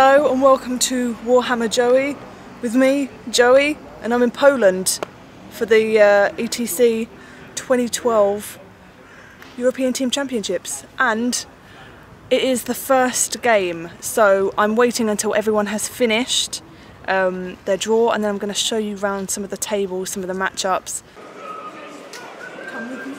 Hello and welcome to Warhammer Joey with me, Joey, and I'm in Poland for the ETC 2012 European Team Championships, and it is the first game, so I'm waiting until everyone has finished their draw, and then I'm going to show you around some of the tables, some of the matchups. Come with me.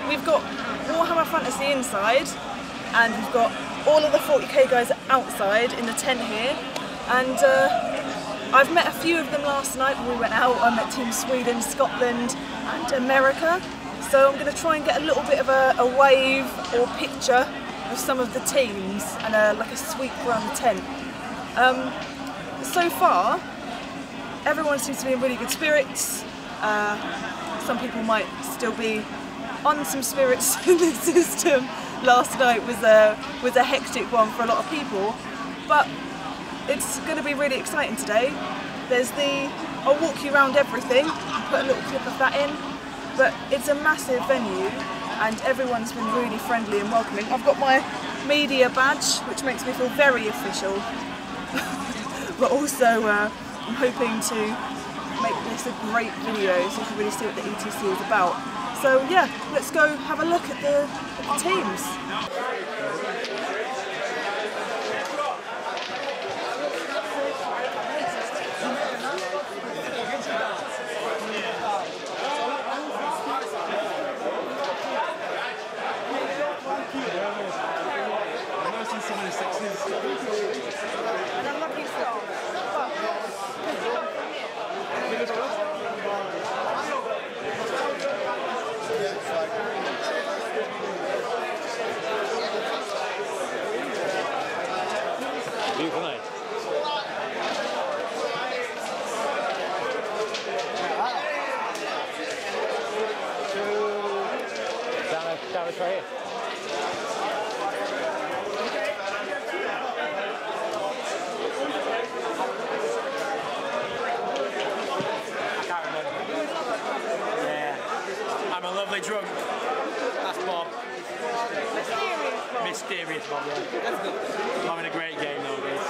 We've got Warhammer Fantasy inside, and we've got all of the 40k guys outside in the tent here, and I've met a few of them last night when we went out. I met Team Sweden, Scotland and America, so I'm going to try and get a little bit of a wave or picture of some of the teams and like a sweep around the tent. So far everyone seems to be in really good spirits. Some people might still be on some spirits in the system. Last night was a hectic one for a lot of people, but it's going to be really exciting today. I'll walk you around everything and put a little clip of that in, but it's a massive venue and everyone's been really friendly and welcoming. I've got my media badge, which makes me feel very official, but also I'm hoping to make this a great video so you can really see what the ETC is about. So yeah, let's go have a look at the teams. try it. I'm a lovely drunk. That's Bob. Mysterious Bob, yeah. That's good. I'm having a great game though, guys.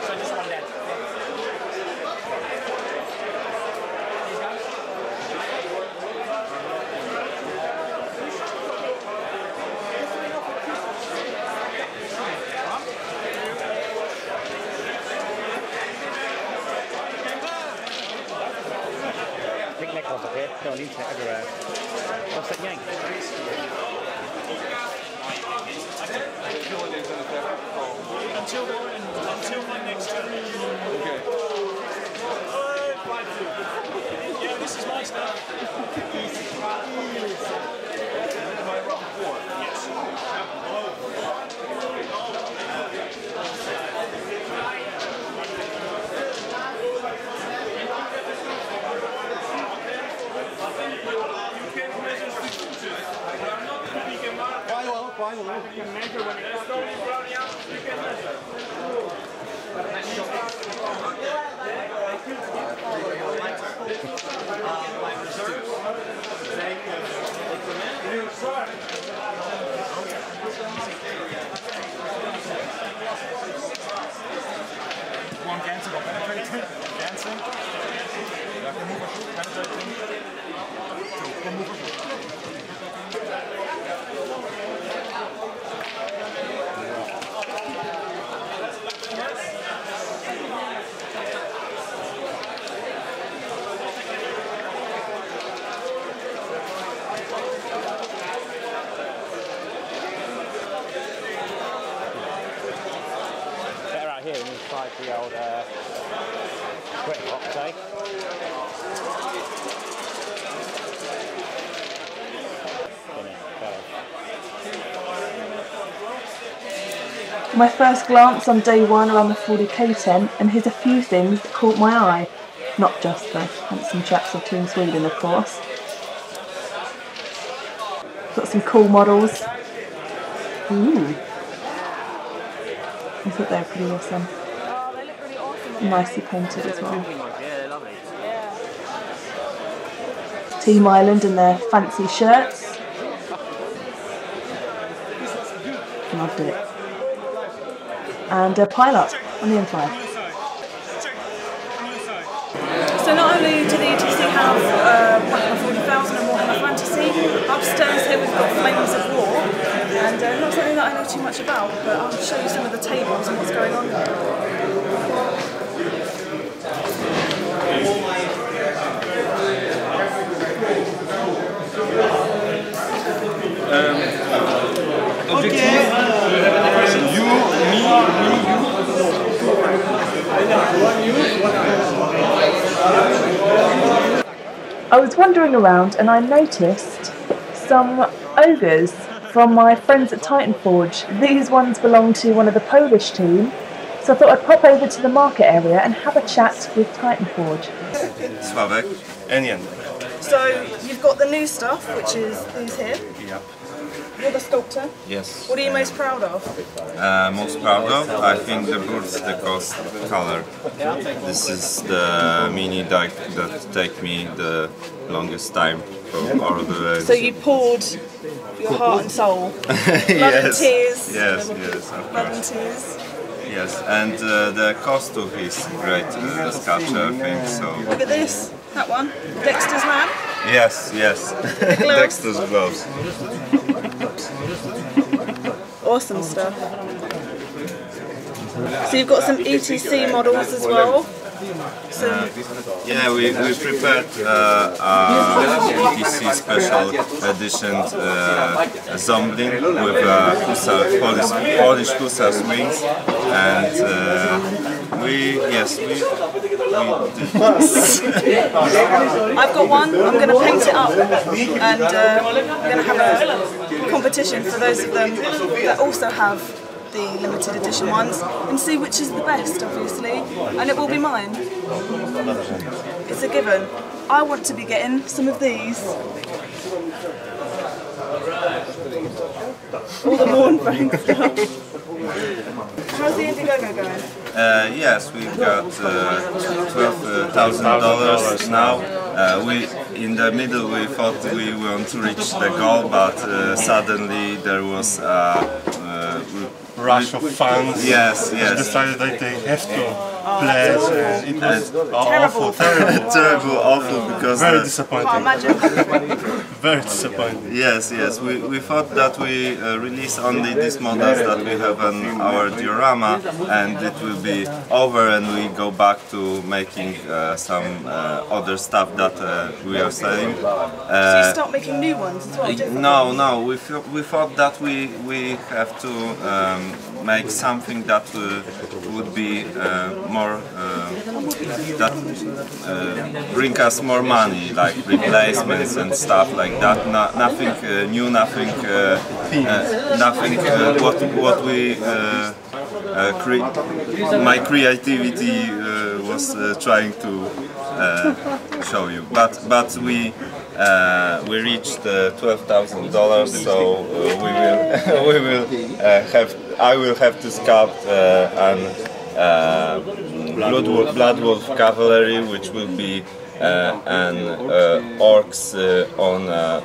So just one dead. These guys? I think Necron's up here. They're on the internet everywhere. What's that yank? Until my next turn. Okay. Yeah, this is my stuff. My rock 4. Yes. Quite well. You can measure when it's going brownie out. You can measure. One cancer got penetrated. Dancing. Penetrating. Here inside the old quick box, eh? My first glance on day one around the 40k tent, and here's a few things that caught my eye. Not just the handsome chaps of Team Sweden, of course. Got some cool models. Ooh. I thought they were pretty awesome. Oh, they look really awesome. Nicely painted as well. Yeah, they're lovely. Yeah. Team Island and their fancy shirts. Loved it. And a pile-up on the inside. So not only do the ETC have Warhammer 40,000 and Warhammer Fantasy, upstairs here we've got Flames of War, and not something that I know too much about, but I'll show you some of the tables and what's going on there. I was wandering around and I noticed some ogres from my friends at Titanforge. These ones belong to one of the Polish team, so I thought I'd pop over to the market area and have a chat with Titanforge. Sławek and Jan. So you've got the new stuff, which is these here. Yep. You're the sculptor. Yes. What are you most proud of? Most proud of, I think the birds, the cost color. This is the mini deck that take me the longest time for all the. So you poured your heart and soul, blood and tears. Yes, of blood and course. tears. Yes, and the costume is great, the sculpture thing. So. Look at this, that one, Dexter's lamb. Yes, Dexter's gloves. Awesome stuff. So you've got some ETC models as well. So yeah, we prepared ETC special edition zombie with Polish Hussars wings, and we I've got one. I'm going to paint it up, and I'm going to have a competition for those of them that also have the limited edition ones and see which is the best, obviously, and it will be mine. It's a given. I want to be getting some of these. All the Mornbank stuff. How's the Indiegogo going? Yes, we've got $12,000 now. In the middle we thought we want to reach the goal, but suddenly there was rush of funds. Yes. Decided that they have to pledge, and it was awful, terrible, awful, because very disappointing. Can't imagine. Very disappointing. Yes. We thought that we release only these models that we have on our diorama, and it will be over, and we go back to making some other stuff that we are selling. So you start making new ones as well? No. We thought that we have to make something that would be more that bring us more money, like replacements and stuff like that. Nothing new, nothing what we my creativity was trying to show you, but we reached $12,000, so I will have to sculpt an Bloodwolf cavalry, which will be an orcs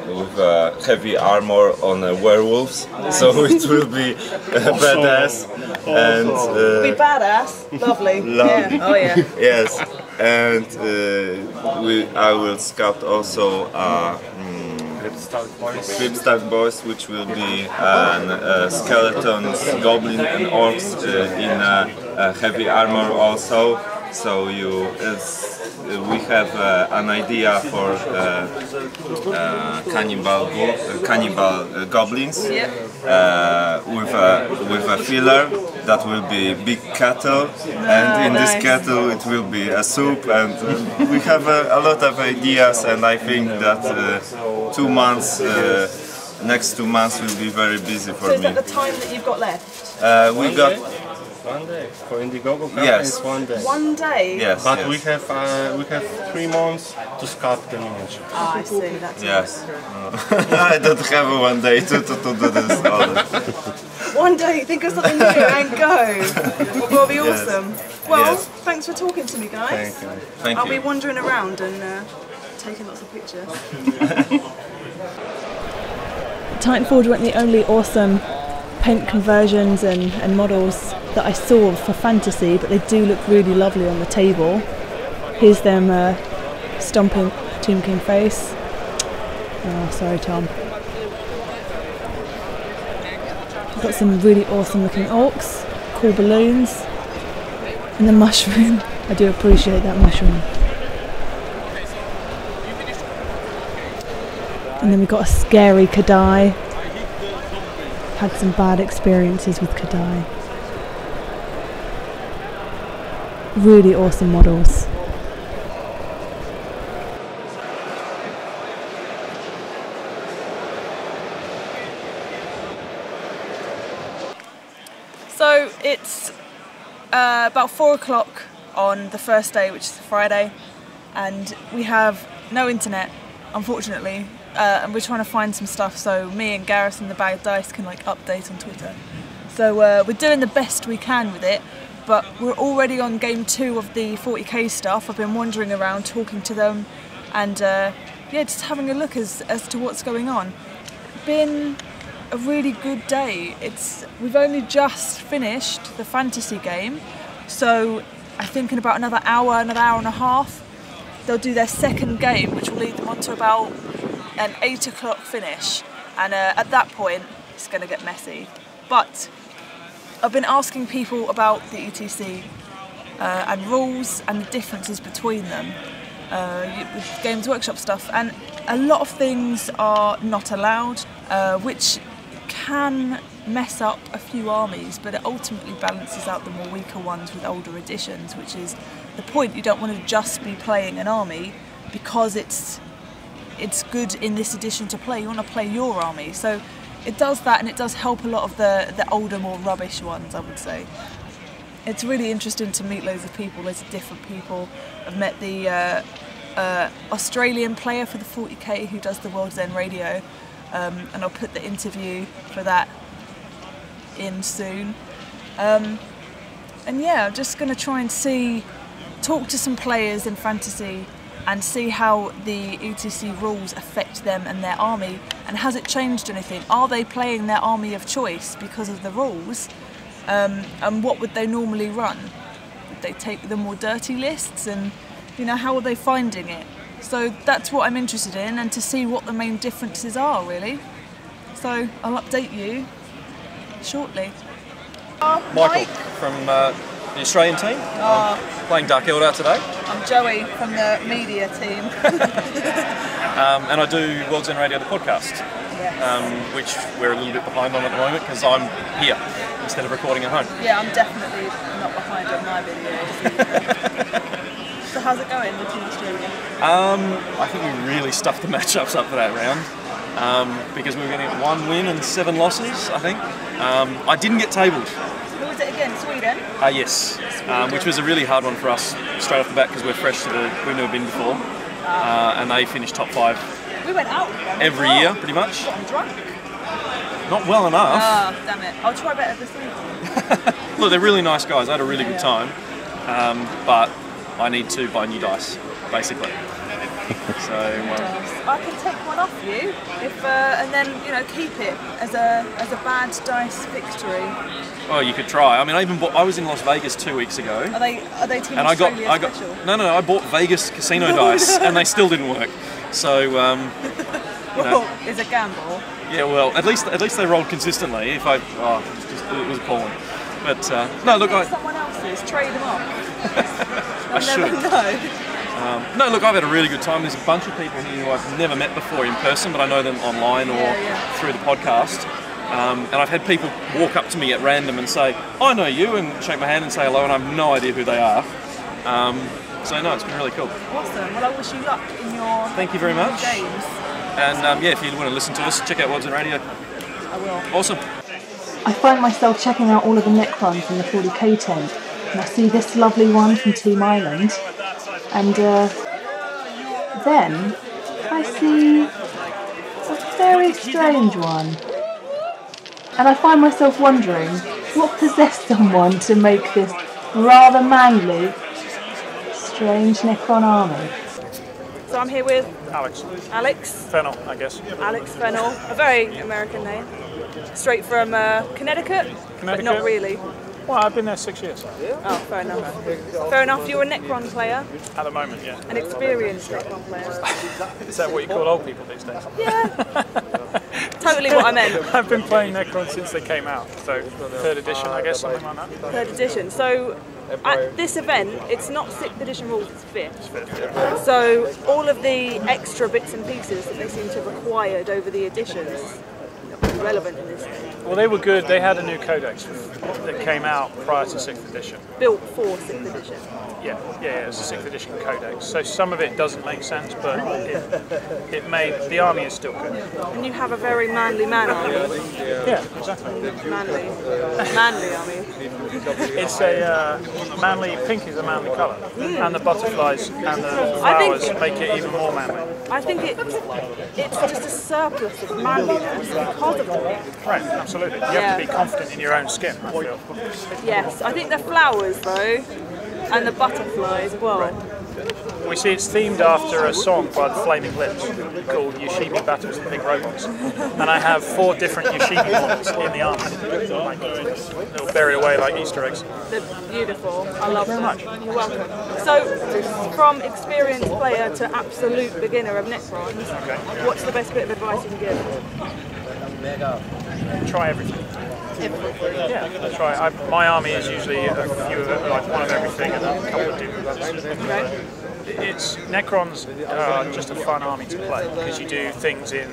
with heavy armor on werewolves, so it will be badass. And be badass, lovely. Yeah. Oh yeah. Yes, and I will sculpt also Gripstark Boys, which will be skeletons, goblin and orcs in heavy armor also. So we have an idea for cannibal goblins, Yep. with a filler that will be big kettle, and in this nice. kettle it will be a soup, and we have a lot of ideas, and I think that 2 months, next 2 months will be very busy for So is me. that the time that you've got left? We got 1 day for Indiegogo. Yes. It's 1 day. 1 day? yes, But yes. we have 3 months to sculpt the miniature. Ah, I see, that's Yes. I don't have 1 day to do this all. 1 day, think of something new and go. Will be awesome. Well, Yes. thanks for talking to me, guys. Thank you. Thank I'll you. be wandering around and taking lots of pictures. Titanfall weren't the only awesome paint conversions and models that I saw for fantasy, but they do look really lovely on the table. Here's them stomping Tomb King face. Oh, sorry, Tom. Got some really awesome looking orcs, cool balloons, and the mushroom. I do appreciate that mushroom. And then we've got a scary Kadai. Had some bad experiences with Kadai. Really awesome models. So it's about 4 o'clock on the first day, which is Friday, and we have no internet, unfortunately, and we're trying to find some stuff so me and Gareth and the Bag of Dice can like update on Twitter. So we're doing the best we can with it, but we're already on game 2 of the 40k stuff. I've been wandering around talking to them and yeah, just having a look as to what's going on. Been a really good day. We've only just finished the fantasy game, so I think in about another hour and a half they'll do their second game, which will lead them on to about an 8 o'clock finish, and at that point it's going to get messy. But I've been asking people about the ETC and rules and the differences between them with Games Workshop stuff, and a lot of things are not allowed, which can mess up a few armies, but it ultimately balances out the more weaker ones with older editions, which is the point. You don't want to just be playing an army because it's good in this edition to play. You want to play your army. So it does that, and it does help a lot of the older, more rubbish ones, I would say. It's really interesting to meet loads of people, loads of different people. I've met the Australian player for the 40k who does the World's End radio, and I'll put the interview for that in soon. And yeah, I'm just going to try and talk to some players in Fantasy and see how the ETC rules affect them and their army, and has it changed anything? Are they playing their army of choice because of the rules? And what would they normally run? Would they take the more dirty lists, and you know, how are they finding it? So that's what I'm interested in, and to see what the main differences are, really. So I'll update you shortly. Michael from the Australian team. I'm playing Dark Eldar today. I'm Joey from the media team. And I do World's End Radio, the podcast, which we're a little bit behind on at the moment because I'm here instead of recording at home. Yeah, I'm definitely not behind on my videos. So how's it going, the Team Australia? I think we really stuffed the matchups up for that round because we were going to get 1 win and 7 losses, I think. I didn't get tabled. Who was it again, Sweden? Yes, which was a really hard one for us straight off the bat because we're fresh to we've never been before. And they finished top 5 We went out with them every year, pretty much. I'm drunk. Not well enough. Damn it. I'll try better this week. Look, they're really nice guys. I had a really good time, but I need to buy new dice, basically. So I can take one off you if, and then keep it as a bad dice victory. well, you could try. I mean, I was in Las Vegas 2 weeks ago. Are they Team and Australia I got special? no. I bought Vegas casino dice, and they still didn't work. So Well, it's a gamble. yeah, well, at least they rolled consistently. It was appalling. But no, look, Someone else's, trade them off. I should. Never know. No, look, I've had a really good time. There's a bunch of people here who I've never met before in person, but I know them online or through the podcast. And I've had people walk up to me at random and say, I know you, and shake my hand and say hello, and I have no idea who they are. So no, it's been really cool. Awesome. Well, I wish you luck in your Thank you very much. games. And yeah, if you want to listen to us, check out World's End Radio. I will. Awesome. I find myself checking out all of the Necrons in the 40k tent, and I see this lovely one from Team Island, and then I see a very strange one. And I find myself wondering what possessed someone to make this rather manly, strange Necron army. So I'm here with Alex Fennell, I guess. Alex Fennell, a very American name. Straight from Connecticut, but not really. Well, I've been there 6 years. Oh, fair enough. Fair enough, you're a Necron player, At the moment, yeah. an experienced Necron player. Is that what you call old people these days? Yeah, totally what I meant. I've been playing Necron since they came out, so 3rd edition, I guess, something like that. 3rd edition. So at this event, it's not 6th edition rules, it's 5th. So all of the extra bits and pieces that they seem to have acquired over the editions are relevant in this game. Well, they were good. They had a new codex that came out prior to 6th edition. Built for 6th edition. Yeah, it was a 6th edition codex. So some of it doesn't make sense, but it made the army is still good. And you have a very manly man army. Yeah, exactly. Manly army. It's a manly, pink is a manly colour, and the butterflies and the flowers make it even more manly. I think it's just a surplus of manliness because of them. Right, absolutely. You have to be confident in your own skin, I feel. Yes, I think the flowers though, and the butterflies as well. We see it's themed after a song by the Flaming Lips called Yoshimi Battles the Pink Robots. And I have 4 different Yoshimi models in the army. Like, they'll buried away like Easter eggs. They're beautiful. I love them. Very much. You're welcome. So, from experienced player to absolute beginner of Necrons, what's the best bit of advice you can give? Try everything. Yeah, try. My army is usually a few of it, like one of everything and a couple of different ones. Okay. Necrons are just a fun army to play because you do things in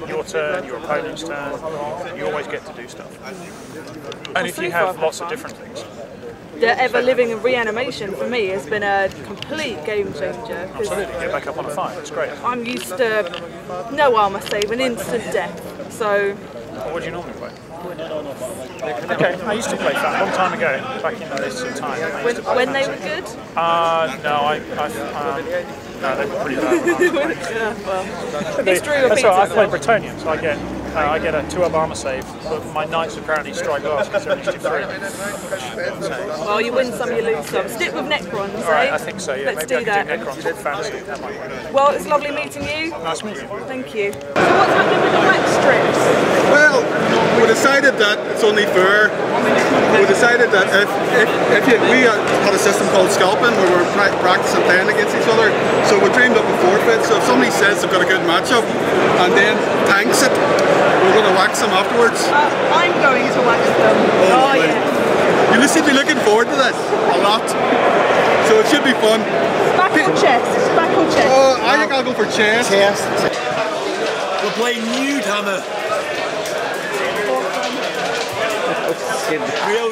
your turn, your opponent's turn. You always get to do stuff. And if you have lots of different things. The ever-living reanimation for me has been a complete game changer. Absolutely, get back up on a fight, it's great. I'm used to no armour save, an instant death. So What do you normally play? Okay, I used to play that a long time ago, back in this time. When they were good? No, they were pretty bad. History That's repeats right, I itself. play Bretonian, so I get a 2-up armor save, but my knights apparently strike last because they're each 3. Well, you win some, you lose some. Stick with Necrons, eh? Alright, I think so, yeah. Let's Maybe do I that. can do Necrons with fantasy. That might work. Well, it's lovely meeting you. Nice to meet you. Thank you. So what's happening with the wax strips? Well, we decided that it's only fair. We decided that we had a system called scalping where we were practicing playing against each other. So we dreamed up a forfeit. So if somebody says they've got a good matchup and then tanks it, we're going to wax them afterwards. I'm going to wax them. Oh yeah. You should be looking forward to this a lot. So it should be fun. Back or chest? Back or chest? I think I'll go for chest. We're playing Nude Hammer.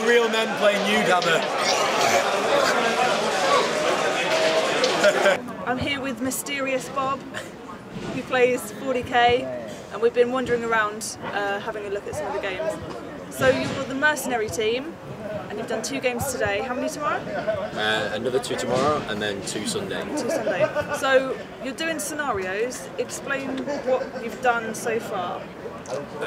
Real men playing Nude Hammer. I'm here with Mysterious Bob, who plays 40k, and we've been wandering around having a look at some of the games. So you're the Mercenary team, and you've done 2 games today. How many tomorrow? Another 2 tomorrow, and then 2 Sunday. 2 Sunday. So you're doing scenarios. Explain what you've done so far.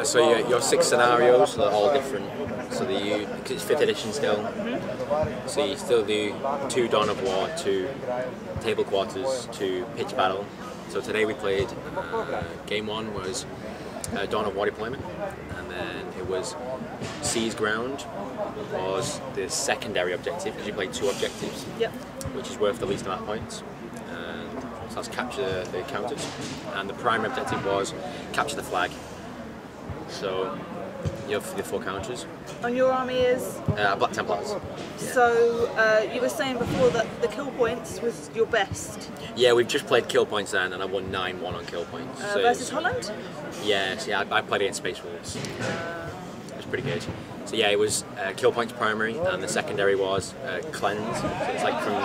So your 6 scenarios are all different. So because it's 5th edition still. So you still do 2 Dawn of War, 2 Table Quarters, 2 Pitch Battle. So today we played, game 1 was Dawn of War deployment, and then it was Seize Ground was the secondary objective, because you played 2 objectives, Yep. which is worth the least amount of points. So that's capture the counters, and the primary objective was capture the flag. So you have the 4 counters. And your army is? Black Templars. So you were saying before that the kill points was your best. Yeah, we've just played kill points then, and I won 9-1 on kill points. So Versus Holland? Yes, yeah, I played against Space Wolves. It was pretty good. So yeah, it was kill points primary, and the secondary was cleanse. So it's like from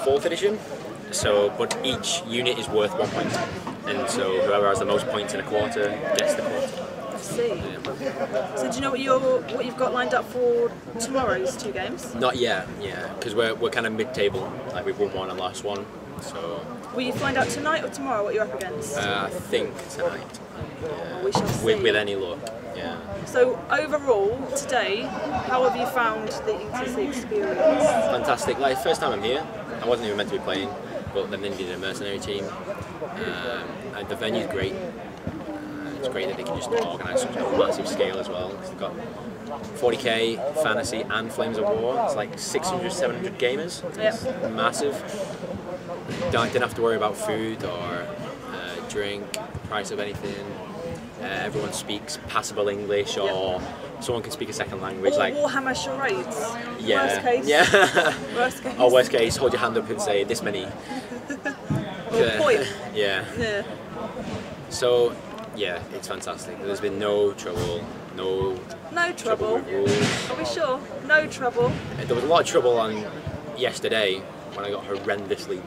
4th edition. So, but each unit is worth 1 point, and so whoever has the most points in a quarter gets the quarter. I see. So do you know what you've got lined up for tomorrow's 2 games? Not yet, yeah, because we're kind of mid-table. Like we've won 1 and lost 1. So. Will you find out tonight or tomorrow what you're up against? I think tonight. We shall see. With any luck, yeah. So overall, today, how have you found the ETC experience? Fantastic. Like first time I'm here, I wasn't even meant to be playing, but then needed a mercenary team, and the venue's great. It's great that they can just organise such a massive scale as well. They've got 40k, fantasy and Flames of War. It's like 600, 700 gamers. It's massive. Didn't have to worry about food or drink, price of anything. Everyone speaks passable English, or someone can speak a second language. Or like Warhammer charades. Yeah, worst case. yeah. Worst case. Or worst case, hold your hand up and say this many. Or point. Yeah. So yeah, it's fantastic. There's been no trouble, no trouble with rules. Are we sure? No trouble. There was a lot of trouble on yesterday when I got horrendously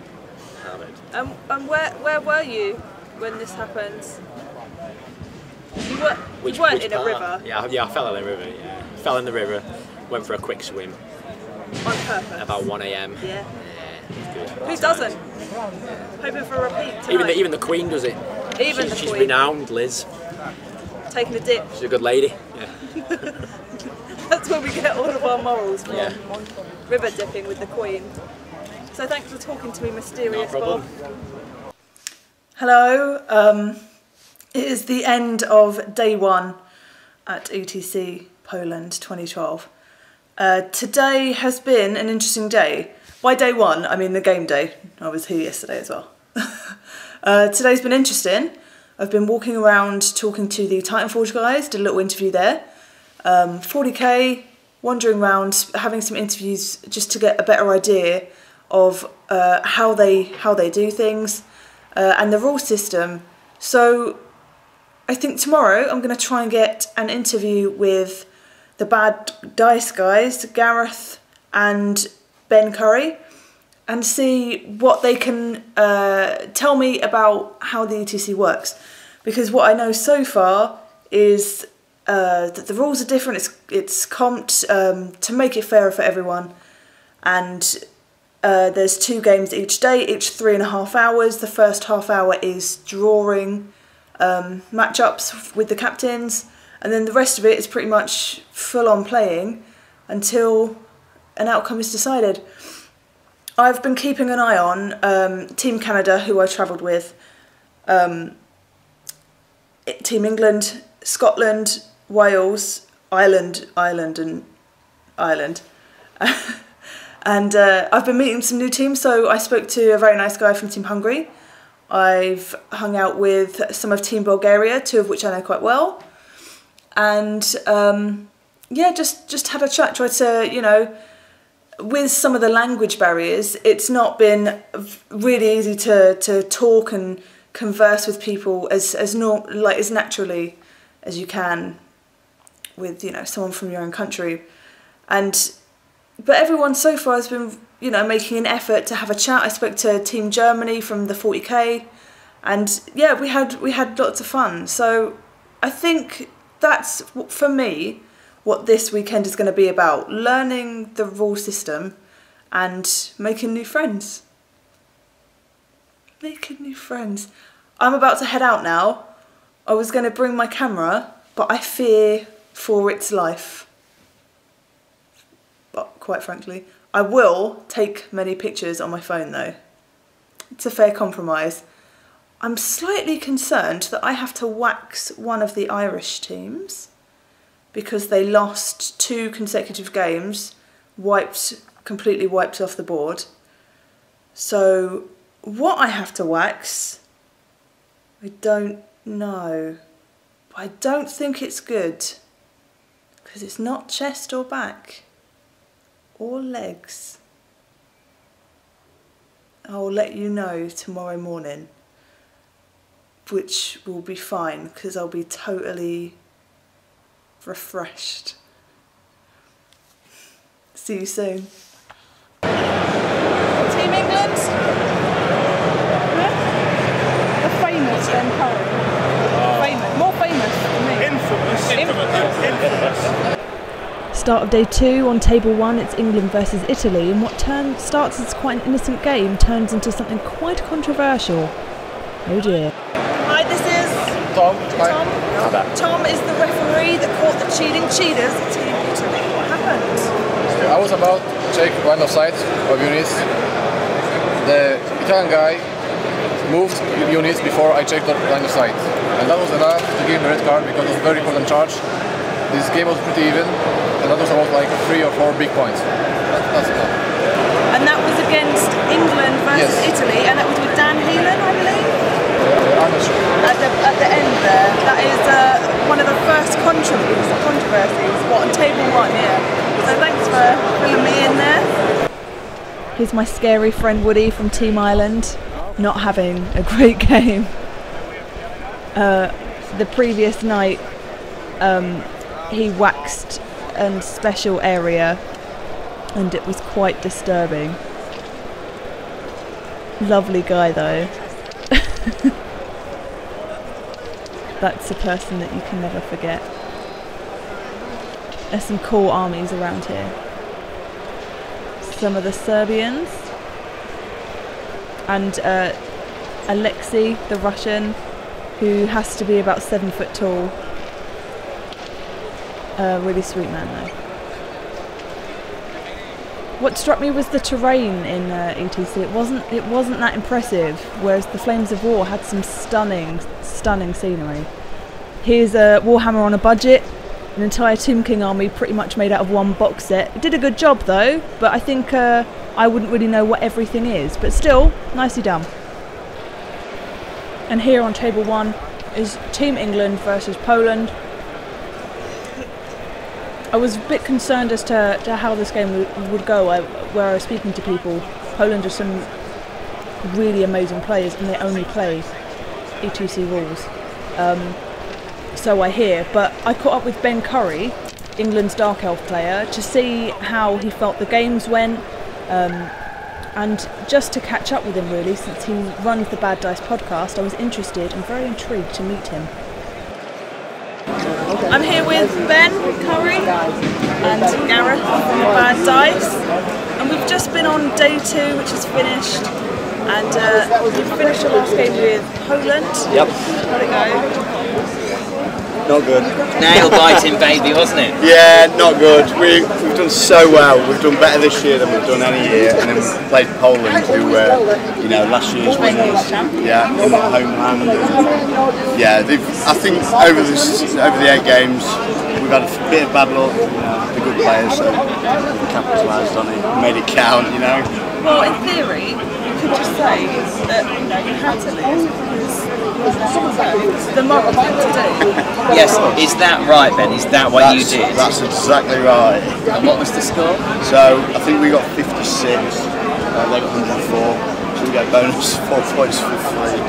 hammered. And where were you when this happened? You weren't in a river? Yeah, I fell in the river, yeah. Fell in the river, went for a quick swim. On purpose? About 1 AM. Yeah. It was good. Who doesn't? Hoping for a repeat tonight. Even the Queen does it. Even the She's Queen. renowned, Liz. Taking a dip. She's a good lady. Yeah. That's where we get all of our morals from. Yeah. River dipping with the Queen. So thanks for talking to me, Mysterious Bob. Hello. It is the end of day 1 at ETC Poland 2012. Today has been an interesting day. By day 1, I mean the game day. I was here yesterday as well. Today's been interesting. I've been walking around talking to the Titanforge guys, did a little interview there. 40k, wandering around, having some interviews just to get a better idea of how they do things and the rule system. So I think tomorrow I'm going to try and get an interview with the Bad Dice guys, Gareth and Ben Curry, and see what they can tell me about how the ETC works. Because what I know so far is the rules are different. It's comped to make it fairer for everyone, and there's 2 games each day, each 3.5 hours. The first half hour is drawing matchups with the captains, and then the rest of it is pretty much full on playing until an outcome is decided. I've been keeping an eye on Team Canada, who I travelled with, Team England, Scotland, Wales, Ireland, and Ireland. And I've been meeting some new teams, so I spoke to a very nice guy from Team Hungary. I've hung out with some of Team Bulgaria, 2 of which I know quite well. And yeah, just had a chat, tried to, you know, with some of the language barriers, it's not been really easy to talk and converse with people as naturally as you can with, you know, someone from your own country. But everyone so far has been, you know, making an effort to have a chat. I spoke to Team Germany from the 40k, and yeah, we had lots of fun. So I think that's, for me, what this weekend is going to be about: learning the rule system and making new friends. Making new friends. I'm about to head out now. I was going to bring my camera, but I fear for its life. But quite frankly, I will take many pictures on my phone though. It's a fair compromise. I'm slightly concerned that I have to wax one of the Irish teams because they lost 2 consecutive games, completely wiped off the board. So what I have to wax, I don't know. But I don't think it's good because it's not chest or back or legs. I'll let you know tomorrow morning, which will be fine because I'll be totally refreshed. See you soon. Team England? The famous Ben Curry. More famous than me. Infamous. Start of day 2 on table 1, it's England versus Italy, and what starts as quite an innocent game turns into something quite controversial. Oh dear. Hi, this is Tom. Tom is the referee that caught the cheating cheaters at Team Italy. What happened? I was about to check line of sight of units. The Italian guy moved units before I checked the line of sight, and that was enough to give him a red card because it was a very important charge. This game was pretty even, and that was about like 3 or 4 big points. That's enough. And that was against England versus Italy, and that was with Dan Heelan, I believe? I'm not sure. At the end there. That is one of the first controversies. What, on table 1, yeah. So thanks for filling me in there. Here's my scary friend Woody from Team Ireland, not having a great game. The previous night, he waxed a special area and it was quite disturbing. Lovely guy though. That's a person that you can never forget. There's some cool armies around here. Some of the Serbians and Alexei, the Russian, who has to be about 7 foot tall. Really sweet man though. What struck me was the terrain in ETC. It wasn't that impressive, whereas the Flames of War had some stunning scenery. Here's a Warhammer on a budget, an entire Tomb King army pretty much made out of one box set. It did a good job though, but I think I wouldn't really know what everything is, but still, nicely done. And here on table 1 is Team England versus Poland. I was a bit concerned as to how this game would go, where I was speaking to people. Poland are some really amazing players and they only play ETC rules. So I hear, but I caught up with Ben Curry, England's Dark Elf player, to see how he felt the games went, and just to catch up with him really, since he runs the Bad Dice podcast. I was interested and very intrigued to meet him. I'm here with Ben Curry and Gareth from Bad Dice, and we've just been on day 2, which is finished, and we finished the last game with Poland. Yep. How'd it go? Not good. Nail biting baby, wasn't it? Yeah, not good. We've done so well. We've done better this year than we've done any year, and then we've played Poland, who were, you know, last year's winners. Yeah, in their homeland. And, yeah, I think over the 8 games, we've had a bit of bad luck. You know, the good players, so we've capitalised on it, made it count. You know. Well, in theory, you could just say that you had to lose because the moral thing to do. Yes, is that right, Ben? Is that what you did? That's exactly right. And what was the score? So I think we got 56, they got 104, so we get bonus 4 points for free.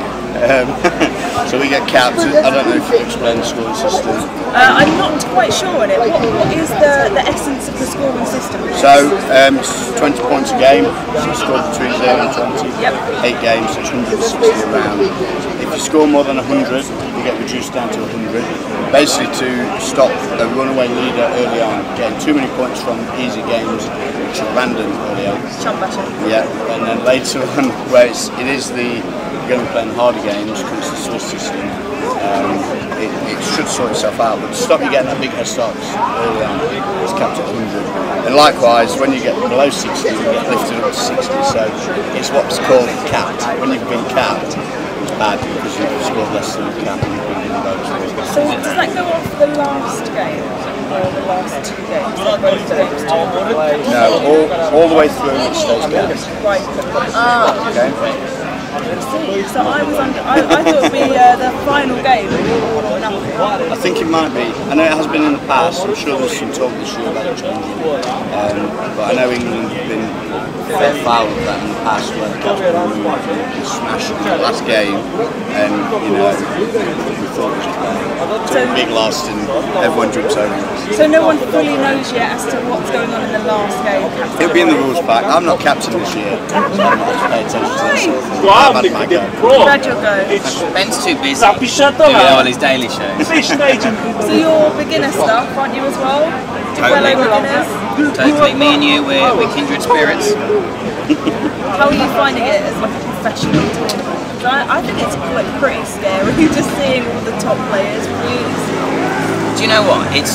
So we get capped. I don't know if you explain the scoring system. I'm not quite sure on it. What is the essence of the scoring system? So it's 20 points a game, so you score between 0 and 20. Yep. 8 games, so it's 160 a round. If you score more than 100, you get reduced down to 100. Basically to stop a runaway leader early on, getting too many points from easy games, which are random early on. Chump bashing. Yeah, and then later on, where it is the going to be playing harder games because it's the Swiss system, it should sort itself out, but to stop you getting that big head starts early on, it's capped at 100. And likewise, when you get below 60, you get lifted up to 60, so it's what's called capped. When you've been capped, it's bad because you've scored less than the cap and you've been in those. So does that go off the last game, or the last 2 games? Like both games too? No, all the way through it stays capped. Right. Okay. So I thought it would be the final game, all or nothing. I think it might be. I know it has been in the past. I'm sure there's some talk this year about it changing. But I know England have been fair foul of that in the past, where the cap's been removed and smashed in the last game, and you know we thought it was a big loss and everyone jumps over us. So no one fully knows yet as to what's going on in the last game. It'll be in the rules pack. I'm not captain this year, so I'm not to pay attention to this sort of thing. I've had my go. Glad you'll go. Ben's too busy doing all his daily shows. So you're beginner stuff, aren't you as well? Totally. Fellow beginners? Totally. Me and you, we're kindred spirits. How are you finding it as like a professional tournament? I think it's like pretty scary just seeing all the top players. Really. Do you know what? It's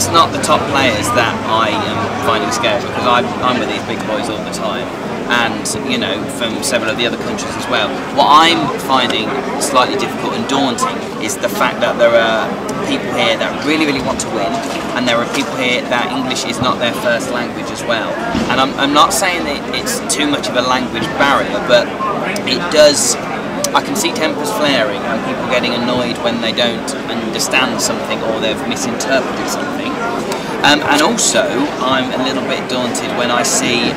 not the top players that I am finding scary, because I'm with these big boys all the time, and you know, from several of the other countries as well. What I'm finding slightly difficult and daunting is the fact that there are people here that really want to win, and there are people here that English is not their first language as well. And I'm not saying that it's too much of a language barrier, but it does. I can see tempers flaring and people getting annoyed when they don't understand something or they've misinterpreted something. And also, I'm a little bit daunted when I see,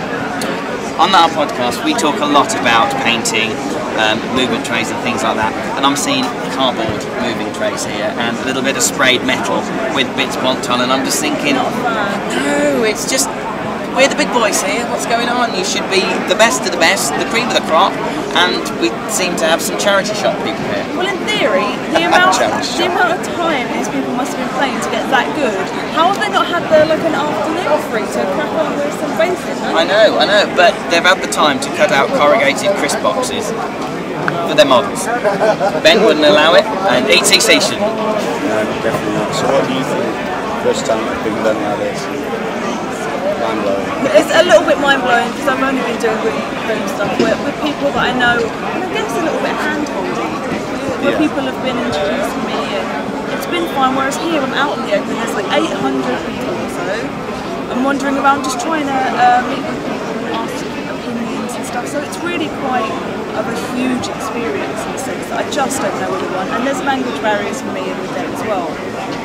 on our podcast, we talk a lot about painting, movement trays and things like that, and I'm seeing cardboard moving trays here and a little bit of sprayed metal with bits plonked on, and I'm just thinking, no, it's just, we're the big boys here, what's going on? You should be the best of the best, the cream of the crop, and we seem to have some charity shop people here. Well, in theory, the amount of time these people must have been playing to get that good, how have they not had an afternoon free to crack on with some racing? I know, but they've had the time to cut out corrugated crisp boxes for their models. Ben wouldn't allow it, and ETC shouldn't. No, definitely not. So what do you think? First time I've been done like this? It's a little bit mind-blowing because I've only been doing room stuff with people that I know, and I guess a little bit hand-holding, where people have been introducing me, and it's been fine, whereas here I'm out in the open, there's like 800 people or so. I'm wandering around just trying to meet with people and ask opinions and stuff, so it's really quite of a huge experience in the sense that I just don't know everyone, and there's language barriers for me and with them as well.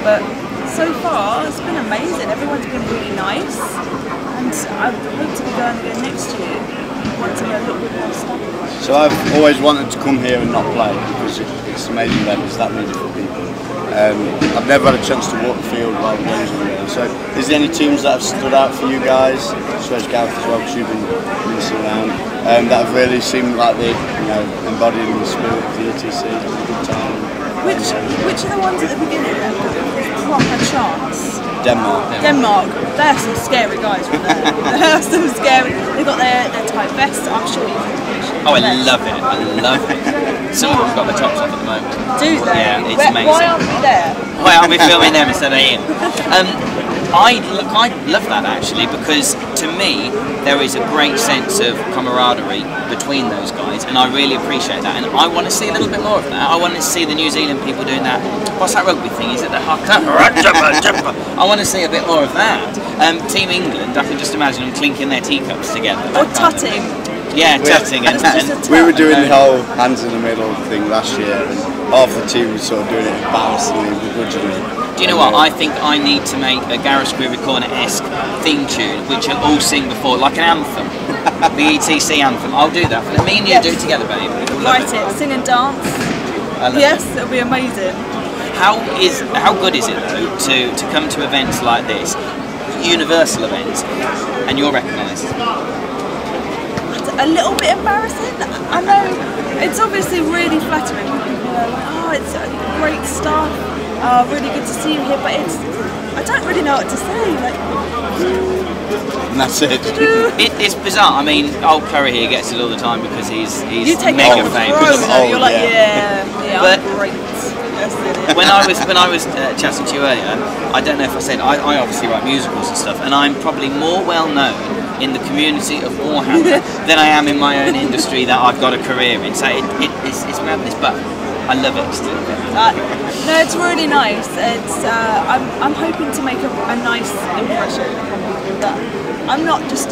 But so far, it's been amazing. Everyone's been really nice, and I hope to be going again next year once I'm a little bit more established. So I've always wanted to come here and not play because it's amazing that there's that many different people. I've never had a chance to walk the field while the games are going. So is there any teams that have stood out for you guys, I suppose Gareth as well, because you've been mincing around, that have really seemed like they, you know, embodying the spirit of the ETC, a good time? Which are the ones at the beginning that not a chance. Denmark. They're some scary guys right there. They're some scary. They've got their tight vests. I'm sure you can. Oh, I love it. I love it. Some of them have got the tops off at the moment. Do they? Yeah, it's amazing. Why aren't we there? Why aren't we filming them instead of Ian? I love that actually, because to me there is a great sense of camaraderie between those guys, and I really appreciate that, and I want to see a little bit more of that. I want to see the New Zealand people doing that. What's that rugby thing? Is it the I want to see a bit more of that. Team England, I can just imagine them clinking their teacups together. Or tutting. Yeah, tutting. We were doing the whole hands in the middle thing last year, and half the team was sort of doing it embarrassingly, begrudgingly. Do you know what? I think I need to make a Gareth Groovy Corner-esque theme tune, which I'll all sing before, like an anthem. The ETC anthem. I'll do that. Me and you do it together, babe. Write it. Sing and dance. Yes, it'll be amazing. How good is it though to come to events like this, universal events, and you're recognised? A little bit embarrassing. I know it's obviously really flattering. People are like, oh, it's great stuff. Really good to see you here, but I don't really know what to say. Like, and that's it. It's bizarre. I mean, old Curry here gets it all the time because he's mega famous. You're like, yeah, but I'm great. when I was chatting to you earlier, I don't know if I said I obviously write musicals and stuff, and I'm probably more well known in the community of Warhammer than I am in my own industry that I've got a career in. So it's madness, but I love it still. No, it's really nice. It's I'm hoping to make a nice impression on people. That I'm not just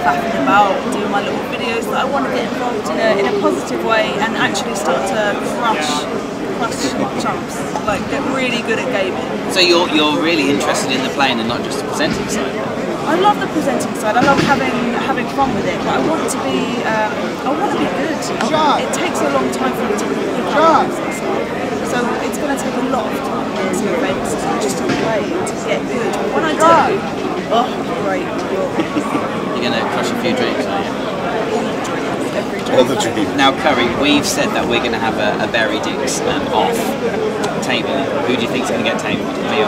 faffing about doing my little videos. That I want to get involved in a positive way and actually start to crush chumps. Like get really good at gaming. So you're really interested in the playing and not just the presenting side? I love the presenting side. I love having fun with it, but I want to be good. It takes a long time for me to pick up the music side. So it's going to take a lot of time in some events just to play to get good. But when I do, oh great. You're going to crush a few dreams, aren't you? Every dream. All the dreams. Now, Curry, we've said that we're going to have a Berry Dicks off table. Who do you think's going to get tabled? Me or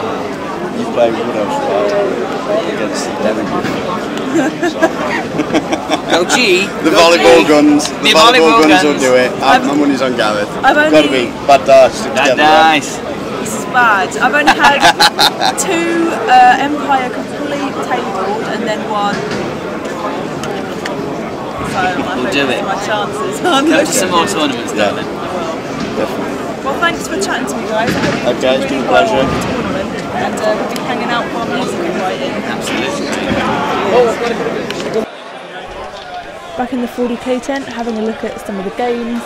You play Woodhouse, right? Against the Demigod. Go G! The volleyball guns. The volleyball guns will do it. My money's on Gareth. I've Got to be bad dice. Bad dice. This is bad. I've only had 2 Empire complete tabled and then 1. So We'll do it. My chances. Go to some more tournaments, darling. Definitely. Well, thanks for chatting to me, guys. I hope you Okay, it's been a pleasure. And we'll be hanging out while music is writing. Absolutely. Back in the 40k tent, having a look at some of the games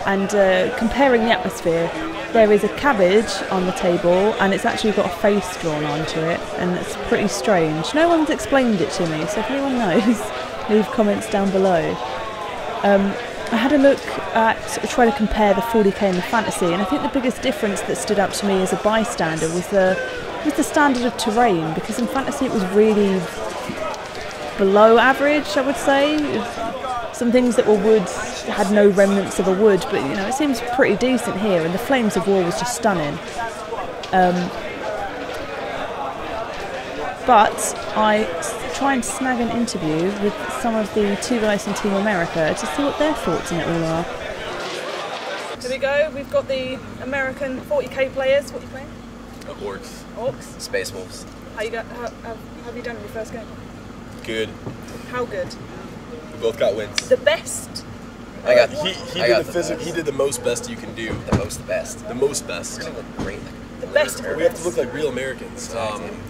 and comparing the atmosphere. There is a cabbage on the table and it's actually got a face drawn onto it, and it's pretty strange. No one's explained it to me, so if anyone knows, leave comments down below. I had a look at, try to compare the 40k and the fantasy, and I think the biggest difference that stood out to me as a bystander was the standard of terrain, because in fantasy it was really below average, I would say. Some things that were wood had no remnants of a wood, but you know, it seems pretty decent here, and the Flames of War was just stunning. But I try and snag an interview with some of the 2 guys from Team America to see what their thoughts on it all are. Here we go, we've got the American 40k players. What are you playing? Orcs. Orcs? Space Wolves. How have you done in your first game? Good. How good? We both got wins. The best? He did the most best you can do. The most best. The most best. We're gonna look great. The best of the We have to look like real Americans.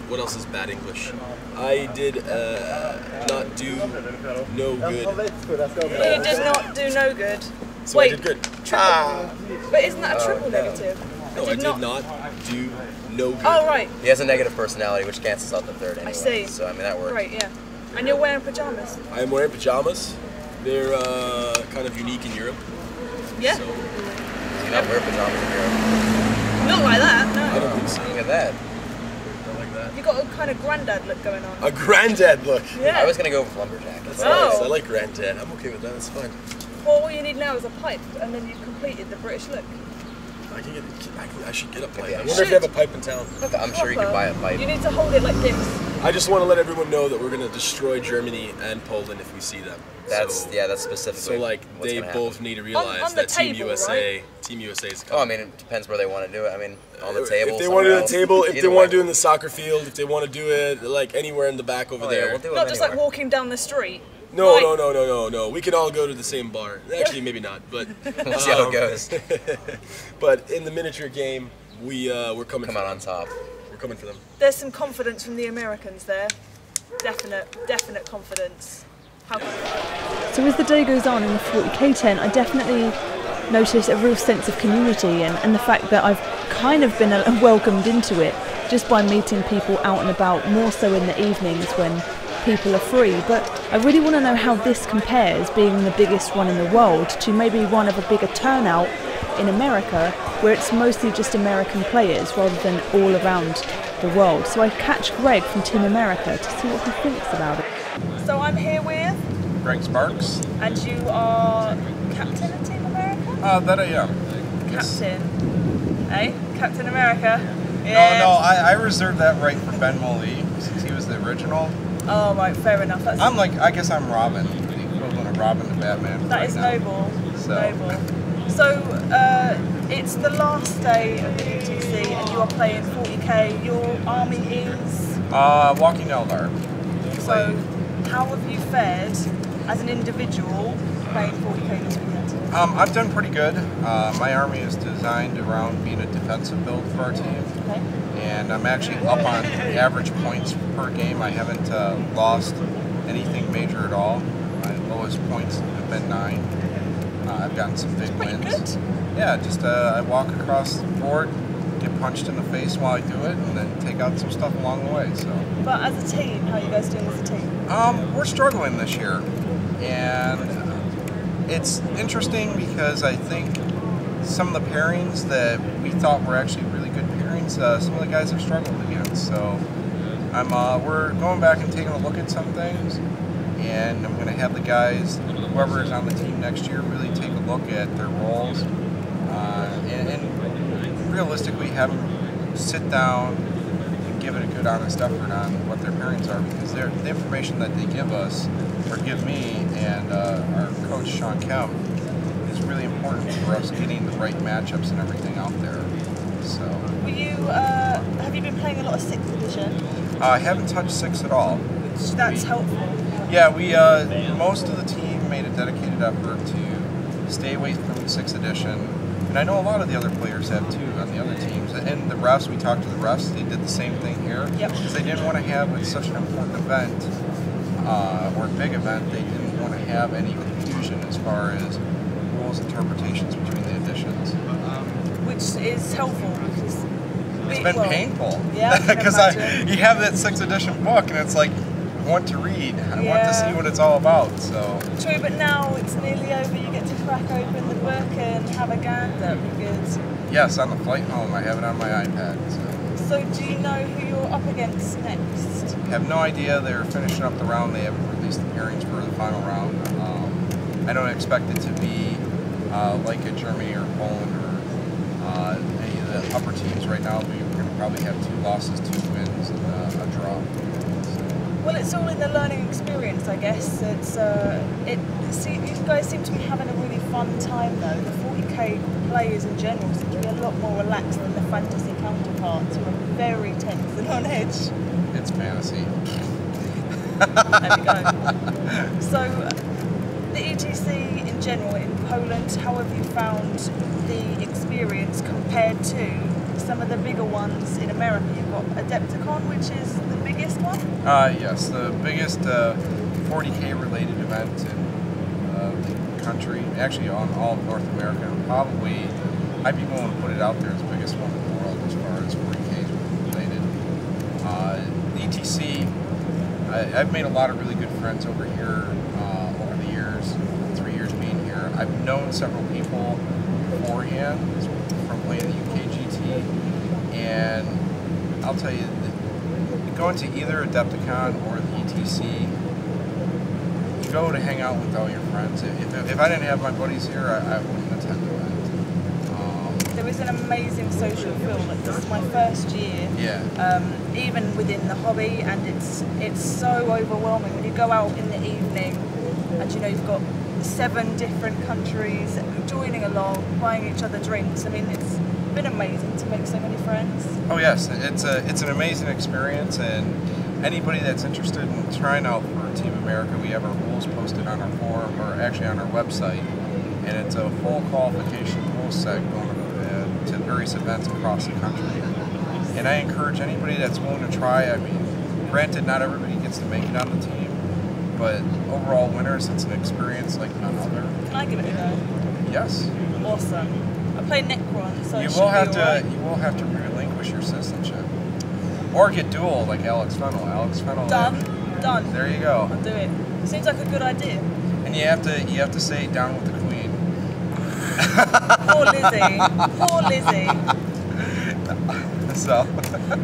What else is bad English? I did not do no good. You did not do no good. So Wait, I did good. But isn't that a triple negative? No, I did not do no good. Oh, right. He has a negative personality, which cancels out the third anyway. I see. So, I mean, that works. Right, yeah. And you're wearing pajamas? I am wearing pajamas. They're kind of unique in Europe. Yeah. So, you not wear pajamas in Europe? Not like that, no. I don't think so. Look at that. Not like that. You got a kind of granddad look going on. A granddad look. Yeah. I was going to go with lumberjack. That's nice. I like granddad. I'm okay with that. That's fine. Well, all you need now is a pipe, and then you've completed the British look. I should get a pipe. I wonder if they have a pipe in town. I'm sure you could buy a pipe. You need to hold it like this. I just want to let everyone know that we're going to destroy Germany and Poland if we see them. That's specifically. So like they both need to realize that Team USA, right? Team USA is coming. Oh, I mean, it depends where they want to do it. I mean, on the table. If they want to do it on the table, if they want to do it in the soccer field, if they want to do it like anywhere in the back over there. Yeah, we'll do Not just like walking down the street. No, no. We can all go to the same bar. Actually, maybe not, but we'll see how it goes. But in the miniature game, we're coming. Come out on top. We're coming for them. There's some confidence from the Americans there. Definite confidence. So as the day goes on in the 40k tent, I definitely notice a real sense of community and the fact that I've kind of been welcomed into it just by meeting people out and about, more so in the evenings when people are free. But I really want to know how this compares, being the biggest one in the world, to maybe one of a bigger turnout in America, where it's mostly just American players rather than all around the world. So I catch Greg from Team America to see what he thinks about it. So I'm here with Greg Sparks. And you are captain of Team America? That I am. Captain. Eh? Captain America? Yeah. No, I reserved that right for Ben Molly since he was the original. Oh, right, fair enough. I'm like, I guess I'm Robin, the equivalent of Robin to Batman. That is noble. Noble. So, it's the last day of the UTC and you are playing 40k. Your army is? Walking Eldar. So, how have you fared as an individual playing 40k this weekend? I've done pretty good. My army is designed around being a defensive build for our team. Okay. And I'm actually up on average points per game. I haven't lost anything major at all. My lowest points have been 9. I've gotten some big wins. Good. Yeah, just I walk across the board, get punched in the face while I do it, and then take out some stuff along the way. So. But as a team, how are you guys doing as a team? We're struggling this year, and it's interesting because I think some of the pairings that we thought were actually really good pairings, some of the guys have struggled against. So we're going back and taking a look at some things, and I'm going to have the guys, whoever is on the team next year, really take a look at their roles, and realistically have them sit down and give it a good honest effort on what their pairings are, because the information that they give us, or give me, and our coach Sean Kemp, is really important for us getting the right matchups and everything out there. So. Were you, have you been playing a lot of 6th edition? I haven't touched 6 at all. That's helpful. Yeah, we most of the team made a dedicated effort to stay away from 6th edition, and I know a lot of the other players have too on the other teams. And the refs, we talked to the refs, they did the same thing here. Yep. Because they didn't want to have such an important event, or a big event, they didn't want to have any confusion as far as rules interpretations between the editions. Which is helpful because it's been painful. Yeah, because you have that 6th edition book and it's like, I want to read, I want to see what it's all about. So true, but now it's nearly over, you get to crack open the book and have a gander because... Yes, on the flight home I have it on my iPad. So do you know who you're up against next? Have no idea. They're finishing up the round. They haven't released the pairings for the final round. I don't expect it to be like a Germany or Poland or any of the upper teams right now. We're going to probably have 2 losses, 2 wins, and a draw. Well, it's all in the learning experience, I guess. It's you guys seem to be having a really fun time though. The 40k players in general seem to be a lot more relaxed than the fantasy counterparts, who are very tense and on edge. It's fantasy. There we go. So, the ETC in general in Poland, how have you found the experience compared to some of the bigger ones in America? You've got Adepticon, which is the biggest one? Yes, the biggest 40k related event in the country, actually on all of North America, and probably, I'd be willing to put it out there as the biggest one in the world as far as 40k related. The ETC, I've made a lot of really good friends over here over the years, 3 years being here. I've known several people beforehand from playing the UKGT, and I'll tell you, going to either Adepticon or the ETC, you go to hang out with all your friends. If I didn't have my buddies here, I wouldn't attend the event. There was an amazing social feel. Like, this is my first year, even within the hobby, and it's so overwhelming when you go out in the evening and you know you've got 7 different countries joining along, buying each other drinks. I mean, it's been amazing to make so many friends. Oh yes, it's an amazing experience, and anybody that's interested in trying out for Team America, we have our rules posted on our forum, or actually on our website, and it's a full qualification rules set going to various events across the country. And I encourage anybody that's willing to try. I mean, granted, not everybody gets to make it on the team, but overall winners, it's an experience like none other. Can I give it a go? Yes. Awesome. I play Necron, so you will have to relinquish your citizenship, or get dual like Alex Fennell. Done. There you go. I'll do it. Seems like a good idea. And you have to say down with the Queen. Poor Lizzie. Poor Lizzie. So.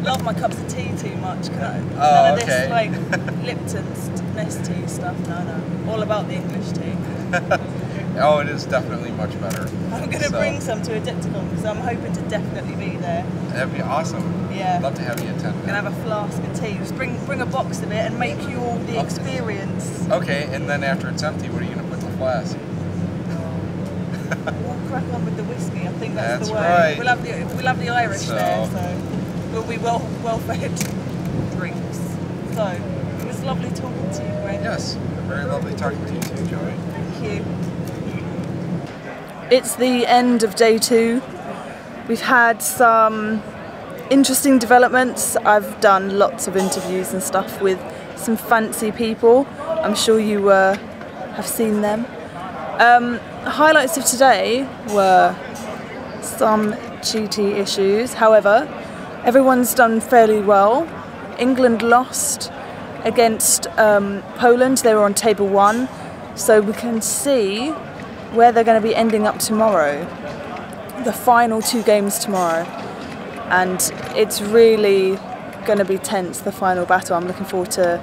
Love my cups of tea too much. None of this like Lipton's Nest tea stuff. No. All about the English tea. Oh, it is definitely much better. I'm going to bring some to Adepticon because I'm hoping to definitely be there. That'd be awesome. Yeah. I'd love to have you attend. I'm going to have a flask of tea. Just bring a box of it and make you all the experience. Okay, and then after it's empty, what are you going to put in the flask? We'll crack on with the whiskey. I think that's the way. Right. We'll have the Irish there, so we'll be well fed drinks. So it was lovely talking to you, Brent. Yes, very lovely talking to you too, Joey. Thank you. It's the end of day 2. We've had some interesting developments. I've done lots of interviews and stuff with some fancy people. I'm sure you have seen them. Highlights of today were some GT issues. However, everyone's done fairly well. England lost against Poland. They were on table 1, so we can see where they're going to be ending up tomorrow. The final 2 games tomorrow, and it's really going to be tense, the final battle. I'm looking forward to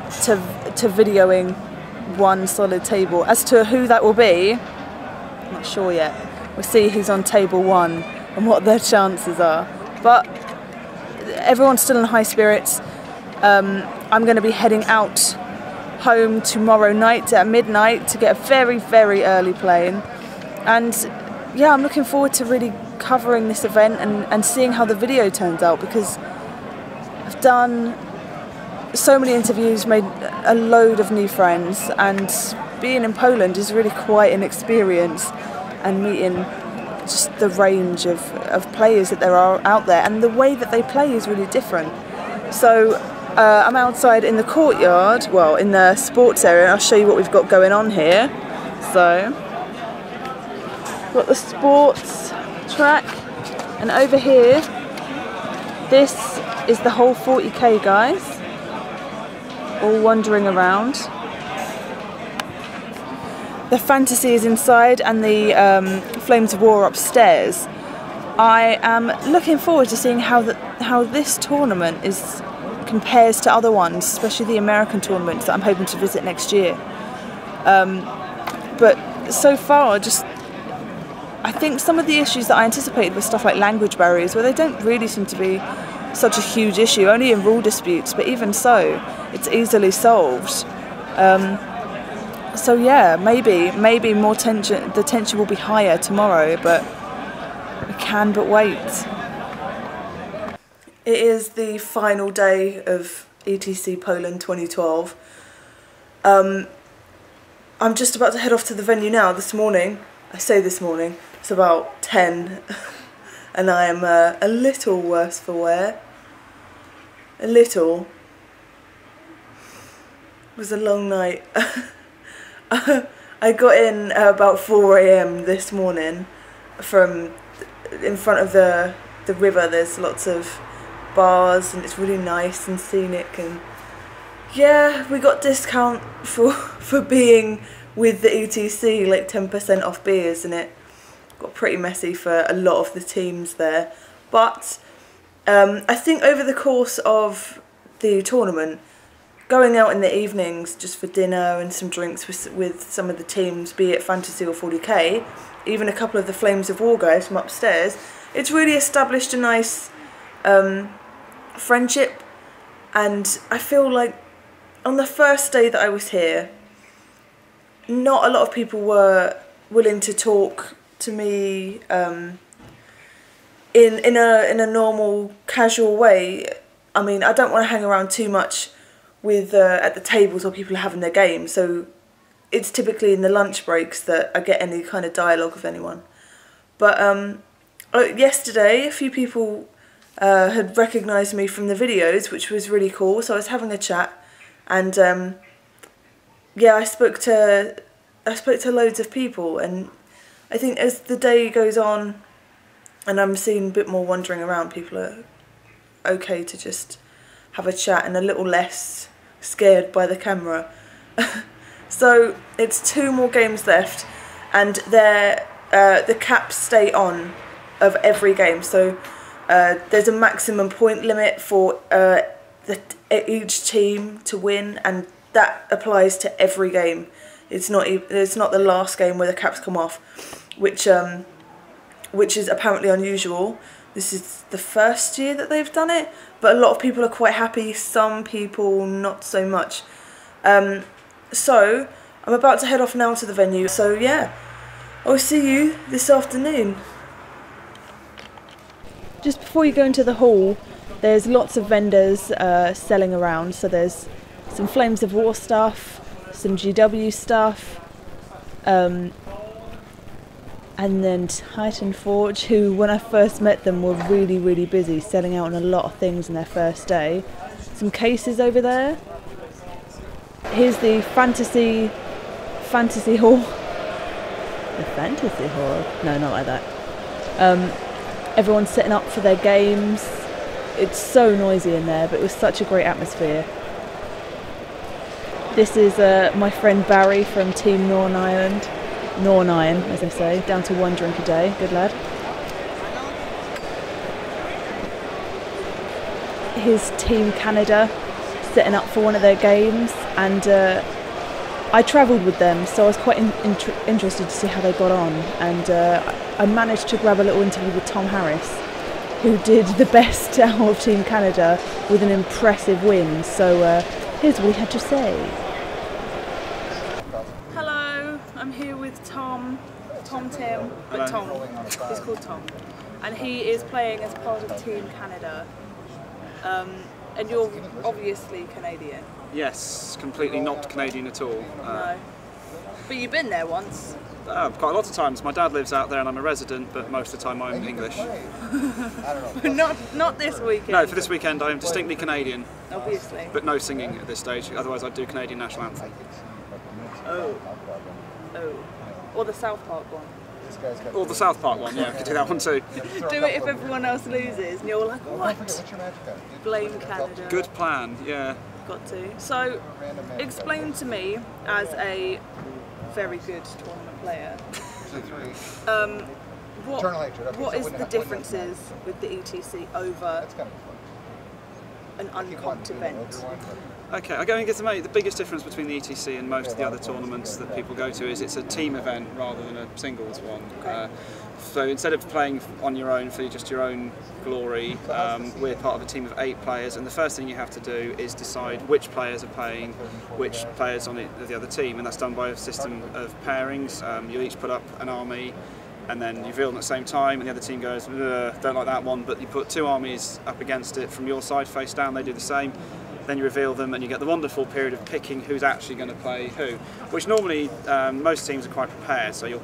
videoing one solid table. As to who that will be, I'm not sure yet. We'll see who's on table 1 and what their chances are. But everyone's still in high spirits. I'm going to be heading out home tomorrow night at midnight to get a very, very early plane. And yeah, I'm looking forward to really covering this event and seeing how the video turns out, because I've done so many interviews, made a load of new friends, and being in Poland is really quite an experience, and meeting just the range of players that there are out there, and the way that they play is really different. So I'm outside in the courtyard, well, in the sports area. I'll show you what we've got going on here. So, we've got the sports track, and over here, this is the whole 40k, guys, all wandering around. The fantasy is inside, and the Flames of War upstairs. I am looking forward to seeing how this tournament compares to other ones, especially the American tournaments that I'm hoping to visit next year. But so far, I think some of the issues that I anticipated were stuff like language barriers, where they don't really seem to be such a huge issue, only in rule disputes, but even so, it's easily solved. So yeah, maybe more tension. The tension will be higher tomorrow, but I can but wait. It is the final day of ETC Poland 2012. I'm just about to head off to the venue now. This morning, I say this morning, it's about 10, and I am a little worse for wear. A little. It was a long night. I got in about 4 AM this morning from in front of the river. There's lots of bars and it's really nice and scenic, and yeah, we got discount for being with the ETC, like 10% off beers, and it got pretty messy for a lot of the teams there. But I think over the course of the tournament, going out in the evenings just for dinner and some drinks with some of the teams, be it Fantasy or 40k, even a couple of the Flames of War guys from upstairs, it's really established a nice friendship, and I feel like on the first day that I was here, not a lot of people were willing to talk to me in a normal, casual way. I mean, I don't want to hang around too much with at the tables where people are having their games, so it's typically in the lunch breaks that I get any kind of dialogue with anyone. But yesterday, a few people had recognised me from the videos, which was really cool. So I was having a chat, and yeah, I spoke to loads of people, and I think as the day goes on, and I'm seeing a bit more wandering around, people are okay to just have a chat and a little less scared by the camera. So it's 2 more games left, and the caps stay on of every game. So there's a maximum point limit for each team to win, and that applies to every game. It's not the last game where the caps come off, which is apparently unusual. This is the first year that they've done it, but a lot of people are quite happy, some people not so much. So I'm about to head off now to the venue, so yeah, I'll see you this afternoon. Just before you go into the hall, there's lots of vendors selling around. So there's some Flames of War stuff, some GW stuff, and then Titan Forge, who when I first met them were really, really busy selling out on a lot of things in their first day. Some cases over there. Here's the fantasy hall. The fantasy hall? No, not like that. Everyone's setting up for their games. It's so noisy in there, but it was such a great atmosphere. This is my friend Barry from Team Northern Ireland. Northern Iron, as I say, down to 1 drink a day. Good lad. His Team Canada setting up for one of their games, and I travelled with them, so I was quite interested to see how they got on, and I managed to grab a little interview with Tom Harris, who did the best out of Team Canada with an impressive win. So here's what he had to say. Hello, I'm here with Tim, but Tom, he's called Tom, and he is playing as part of Team Canada. And you're obviously Canadian. Yes, completely not Canadian at all. No. But you've been there once. Quite a lot of times. My dad lives out there and I'm a resident, but most of the time I'm English. Not this weekend. No, for this weekend I am distinctly Canadian. Obviously. But no singing at this stage, otherwise I'd do Canadian National Anthem. Oh. Or the South Park one. Or the South Park one, yeah, I could do that one too. Do it if everyone else loses and you're like, what? Blame Canada. Good plan, yeah. Got to. So, explain to me, as a very good tournament player, what is the differences with the ETC over an uncomped event? Okay, I'm going to say the biggest difference between the ETC and most of the other tournaments that people go to is it's a team event rather than a singles one. Okay. So instead of playing on your own for just your own glory, we're part of a team of 8 players, and the first thing you have to do is decide which players are playing which players on the other team, and that's done by a system of pairings. You each put up an army, and then you reveal them at the same time, and the other team goes, don't like that one, but you put 2 armies up against it from your side face down, they do the same. Then you reveal them, and you get the wonderful period of picking who's actually going to play who, which normally most teams are quite prepared. So you'll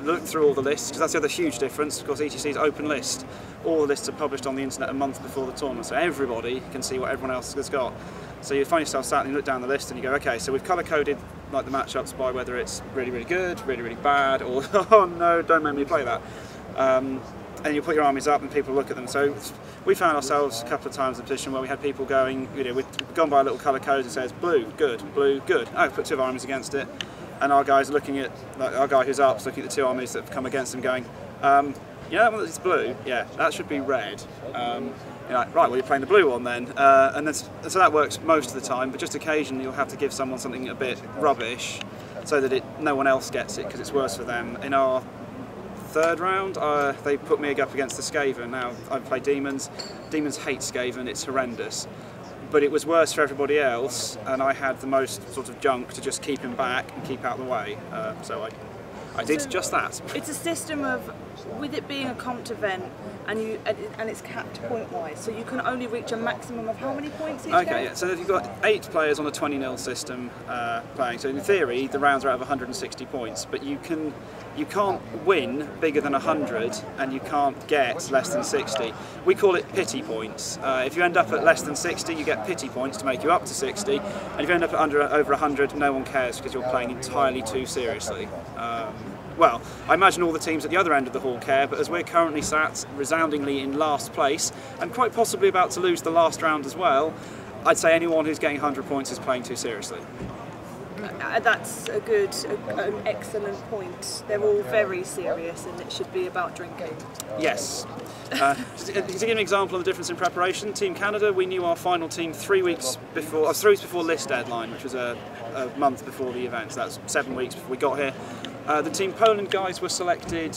look through all the lists, because that's the other huge difference. Of course, ETC is open list. All the lists are published on the internet a month before the tournament, so everybody can see what everyone else has got. So you find yourself sat and you look down the list and you go, okay, so we've colour coded like the matchups by whether it's really, really good, really, really bad, or oh no, don't make me play that. And you put your armies up and people look at them. So we found ourselves a couple of times in a position where we had people going, we'd gone by a little colour code that says blue, good, oh, put 2 armies against it. And our guys looking at, like, our guy who's up is looking at the 2 armies that have come against him going, you know that one that's blue? Yeah, that should be red. You're like, right, well you're playing the blue one then. So that works most of the time, but just occasionally you'll have to give someone something a bit rubbish so that no one else gets it because it's worse for them. In our third round, they put me up against the Skaven. Now, I play Demons. Demons hate Skaven, it's horrendous. But it was worse for everybody else, and I had the most sort of junk to just keep him back and keep out of the way. So I did just that. It's a system of, with it being a comped event, and it's capped point-wise, so you can only reach a maximum of how many points each game? Okay, yeah, so you've got 8 players on a 20-0 system playing, so in theory the rounds are out of 160 points, but you can't win bigger than 100 and you can't get less than 60. We call it pity points. If you end up at less than 60, you get pity points to make you up to 60, and if you end up at over 100, no one cares because you're playing entirely too seriously. Well, I imagine all the teams at the other end of the hall care, but as we're currently sat resoundingly in last place, and quite possibly about to lose the last round as well, I'd say anyone who's getting 100 points is playing too seriously. That's an excellent point. They're all very serious and it should be about drinking. Yes. To give an example of the difference in preparation, Team Canada, we knew our final team 3 weeks before list deadline, which was a month before the event, so that's 7 weeks before we got here. The Team Poland guys were selected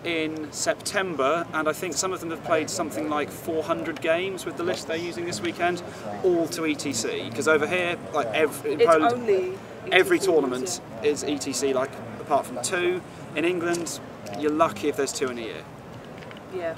in September, and I think some of them have played something like 400 games with the list they're using this weekend, all to ETC, because over here, like in Poland, every tournament is ETC, like apart from 2. In England, you're lucky if there's 2 in a year. Yeah.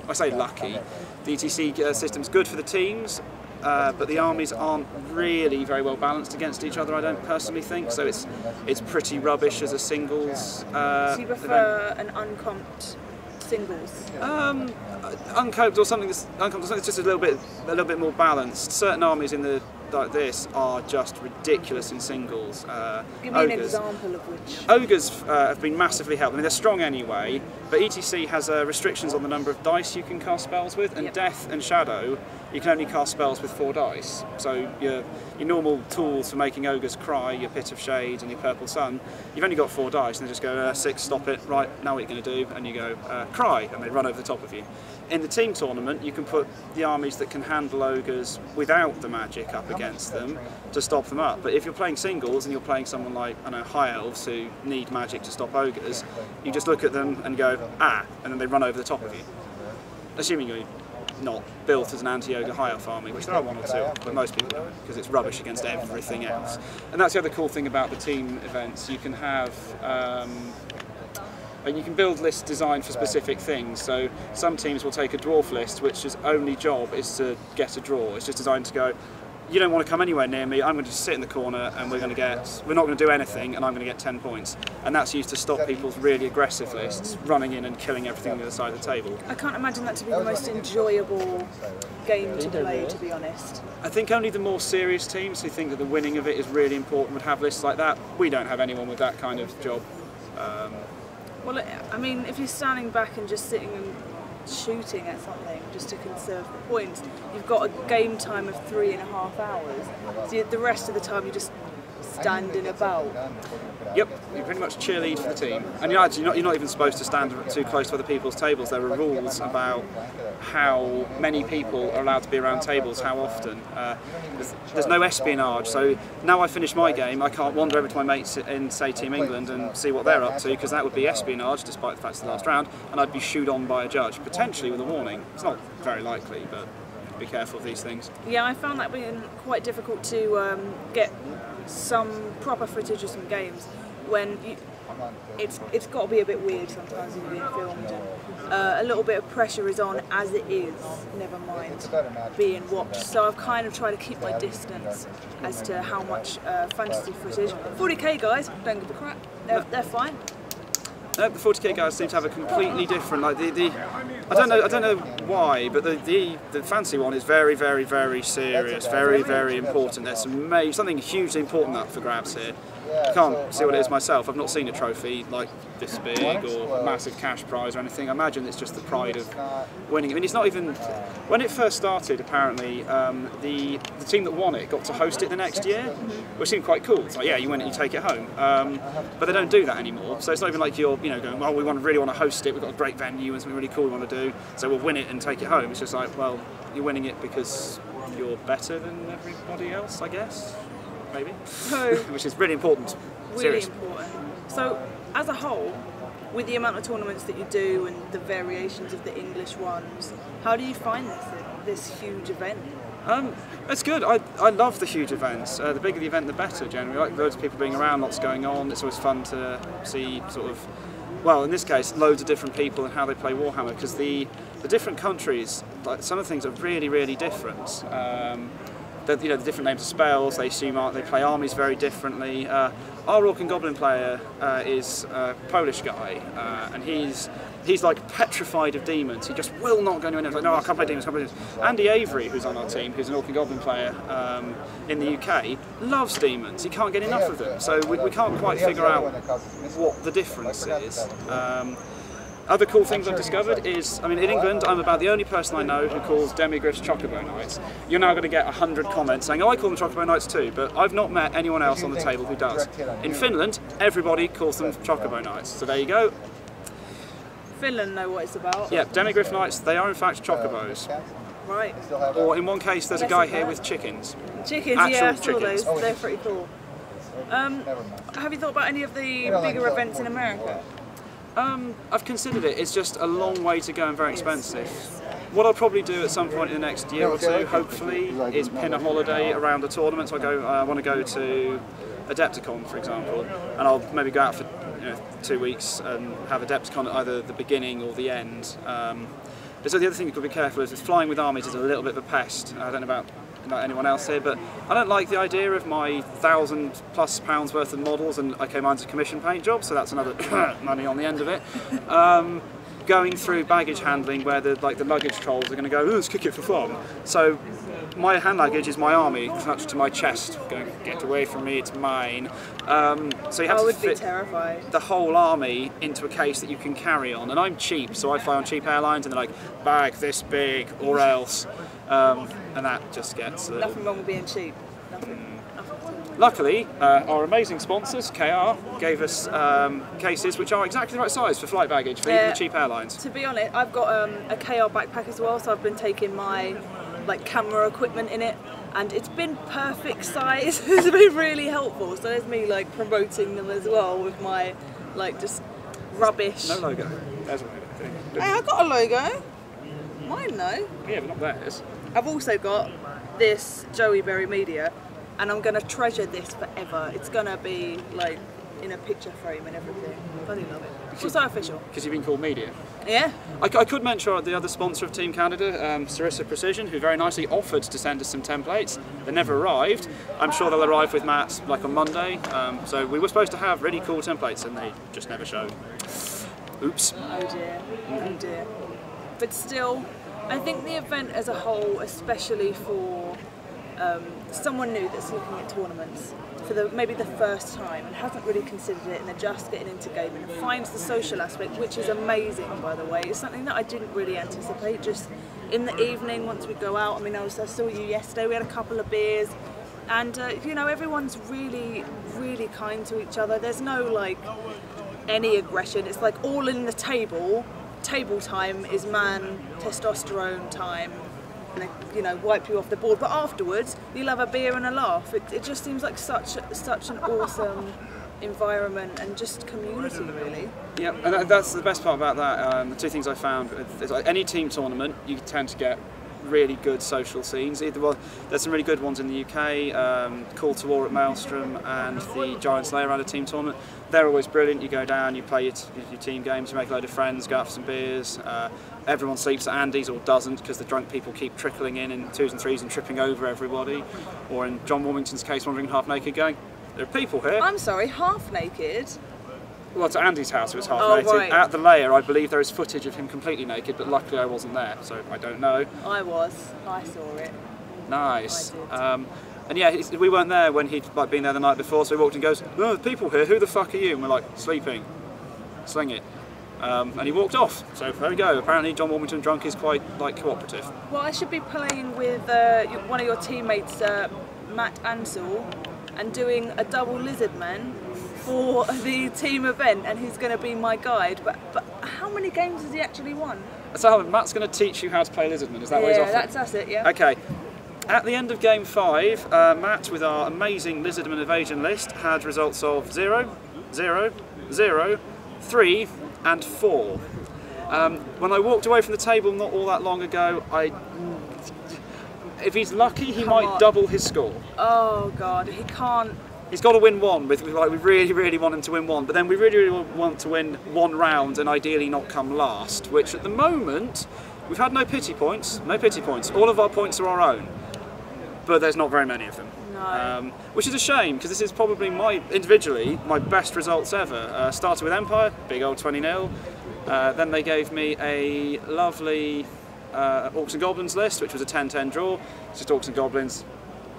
I say lucky. The ETC system's good for the teams, but the armies aren't really very well balanced against each other, I don't personally think, so it's pretty rubbish as a singles So you prefer an uncomped singles? Uncoped or something that's just a little bit more balanced. Certain armies in the like this are just ridiculous in singles. Give me an example of which. Ogres have been massively helped. I mean, they're strong anyway, but ETC has restrictions on the number of dice you can cast spells with, and Death and Shadow, you can only cast spells with 4 dice. So your normal tools for making ogres cry, your Pit of Shade and your Purple Sun, you've only got 4 dice, and they just go 6, stop it, right, now what are you going to do? And you go, cry, and they run over the top of you. In the team tournament, you can put the armies that can handle ogres without the magic up against them to stop them up. But if you're playing singles and you're playing someone like, I don't know, High Elves who need magic to stop ogres, you just look at them and go, ah, and then they run over the top of you. Assuming you're not built as an anti-ogre High Elf army, which there are 1 or 2, but most people don't, because it's rubbish against everything else. And that's the other cool thing about the team events. You can have and you can build lists designed for specific things. So some teams will take a dwarf list, which its only job is to get a draw. It's just designed to go, you don't want to come anywhere near me, I'm going to just sit in the corner and we're not going to do anything and I'm going to get 10 points. And that's used to stop people's really aggressive lists running in and killing everything on the other side of the table. I can't imagine that to be the most enjoyable game to play, to be honest. I think only the more serious teams who think that the winning of it is really important would have lists like that. We don't have anyone with that kind of job. Well, I mean, if you're standing back and just sitting and shooting at something just to conserve the points, you've got a game time of 3.5 hours. So the rest of the time you're just standing about. Yep, you pretty much cheerlead for the team. And you're not even supposed to stand too close to other people's tables. There are rules about how many people are allowed to be around tables, how often. There's no espionage, so now I finish my game, I can't wander over to my mates in, say, Team England and see what they're up to, because that would be espionage, despite the fact it's the last round, and I'd be shooed on by a judge, potentially with a warning. It's not very likely, but be careful of these things. Yeah, I found that being quite difficult to get some proper footage of some games when it's got to be a bit weird sometimes when you're being filmed, and a little bit of pressure is on as it is, never mind being watched. So I've kind of tried to keep my distance as to how much fantasy footage. 40k guys, don't give a crap, they're fine. The 40k guys seem to have a completely different, like I don't know why, but the fancy one is very, very, very serious, very, very important. There's something hugely important up for grabs here. I can't see what it is myself. I've not seen a trophy like this big or a massive cash prize or anything. I imagine it's just the pride of winning. I mean, it's not even... When it first started, apparently, the team that won it got to host it the next year, which seemed quite cool. It's like, yeah, you win it, you take it home. But they don't do that anymore. So it's not even like you're, going, well, we really want to host it. We've got a great venue and something really cool we want to do, so we'll win it and take it home. It's just like, well, you're winning it because you're better than everybody else, I guess. Maybe. So, which is really important. Really important. So, as a whole, with the amount of tournaments that you do and the variations of the English ones, how do you find this huge event? It's good. I love the huge events. The bigger the event, the better. Generally, I like loads of people being around, lots going on. It's always fun to see sort of, well, in this case, loads of different people and how they play Warhammer, because the different countries, like some of the things are really, really different. The different names of spells, they play armies very differently. Our Orc and Goblin player is a Polish guy, and he's like petrified of demons. He just will not go anywhere. He's like, no, I can't play demons, Andy Avery, who's on our team, who's an Orc and Goblin player in the UK, loves demons. He can't get enough of them. So we can't quite figure out what the difference is. Other cool things I've discovered is, I mean, in England, I'm about the only person I know who calls Demigriffs Chocobo Knights. You're now going to get 100 comments saying, oh, I call them Chocobo Knights too, but I've not met anyone else on the table who does. In Finland, everybody calls them Chocobo Knights. So there you go. Finland know what it's about. Yeah, Demigriff Knights, they are in fact Chocobos. Right. Or in one case, there's a guy here with chickens. Chickens, Actual yeah, I saw chickens. those. They're pretty cool. Have you thought about any of the bigger events in America? I've considered it. It's just a long way to go and very expensive. What I'll probably do at some point in the next year or two, hopefully, is pin a holiday around the tournament. So I want to go to Adepticon, for example, and I'll maybe go out for 2 weeks and have Adepticon at either the beginning or the end. So the other thing you've got to be careful is flying with armies is a little bit of a pest. I don't know about anyone else here, but I don't like the idea of my £1,000+ worth of models, and okay, mine's a commission paint job, so that's another money on the end of it. Going through baggage handling where the luggage trolls are going to go, oh, let's kick it for fun. So my hand luggage is my army clutched to my chest, going, get away from me, it's mine. So you have to fit the whole army into a case that you can carry on. And I'm cheap, so I fly on cheap airlines, and they're like, bag this big or else. And that just gets... Nothing wrong with being cheap. Nothing. Luckily, our amazing sponsors, KR, gave us cases which are exactly the right size for flight baggage for even the cheap airlines. To be honest, I've got a KR backpack as well, so I've been taking my camera equipment in it, and it's been perfect size. It's been really helpful. So there's me promoting them as well with my just rubbish. No logo. There's a logo. Hey, I got a logo. Mine though. Yeah, but not theirs. I've also got this Joey Berry Media, and I'm going to treasure this forever. It's going to be in a picture frame and everything. I bloody love it. It's so official. Because you've been called media. Yeah. I could mention the other sponsor of Team Canada, Sarissa Precision, who very nicely offered to send us some templates. They never arrived. I'm sure they'll arrive with Matt on Monday. So we were supposed to have really cool templates, and they just never showed. Oops. Oh dear. Oh dear. But still, I think the event as a whole, especially for someone new that's looking at tournaments for maybe the first time and hasn't really considered it, and they're just getting into gaming, and finds the social aspect, which is amazing, by the way. It's something that I didn't really anticipate. Just in the evening, once we go out, I mean, I saw you yesterday, we had a couple of beers, and everyone's really, really kind to each other. There's no any aggression. It's all in the table. Table time is man testosterone time, and wipe you off the board. But afterwards, you'll have a beer and a laugh. It just seems like such an awesome environment and just community, really. Yeah, and that's the best part about that. The two things I found is any team tournament, you tend to get really good social scenes. There's some really good ones in the UK, Call to War at Maelstrom and the Giant Slayer around a team tournament. They're always brilliant. You go down, you play your team games, you make a load of friends, go out for some beers. Everyone sleeps at Andy's or doesn't, because the drunk people keep trickling in 2s and 3s and tripping over everybody. Or in John Warmington's case, wandering half naked going, there are people here. I'm sorry, half naked? Well, to Andy's house it was half naked. Right. At the lair, I believe there is footage of him completely naked, but luckily I wasn't there, so I don't know. I saw it. Nice. And yeah, we weren't there when he'd been there the night before, so he walked and goes, oh, there's people here, who the fuck are you? And we're like, sleeping. Sling it. And he walked off. So there we go. Apparently John Warmington drunk is quite cooperative. Well, I should be playing with one of your teammates, Matt Ansell, and doing a double Lizardman for the team event, and he's going to be my guide. But how many games has he actually won? So Matt's going to teach you how to play Lizardman. Is that what he's offering? Yeah, that's it. Yeah. Okay. At the end of game 5, Matt, with our amazing Lizardman evasion list, had results of 0, 0, 0, 3, and 4. When I walked away from the table not all that long ago, if he's lucky, he might double his score. Oh God, he can't. He's got to win 1. We really want him to win 1, but then we really want to win 1 round and ideally not come last. Which at the moment we've had no pity points. No pity points. All of our points are our own, but there's not very many of them. No. Which is a shame because this is probably individually my best results ever. Started with Empire, big old 20-0. Then they gave me a lovely Orcs and Goblins list, which was a 10-10 draw. It's just Orcs and Goblins.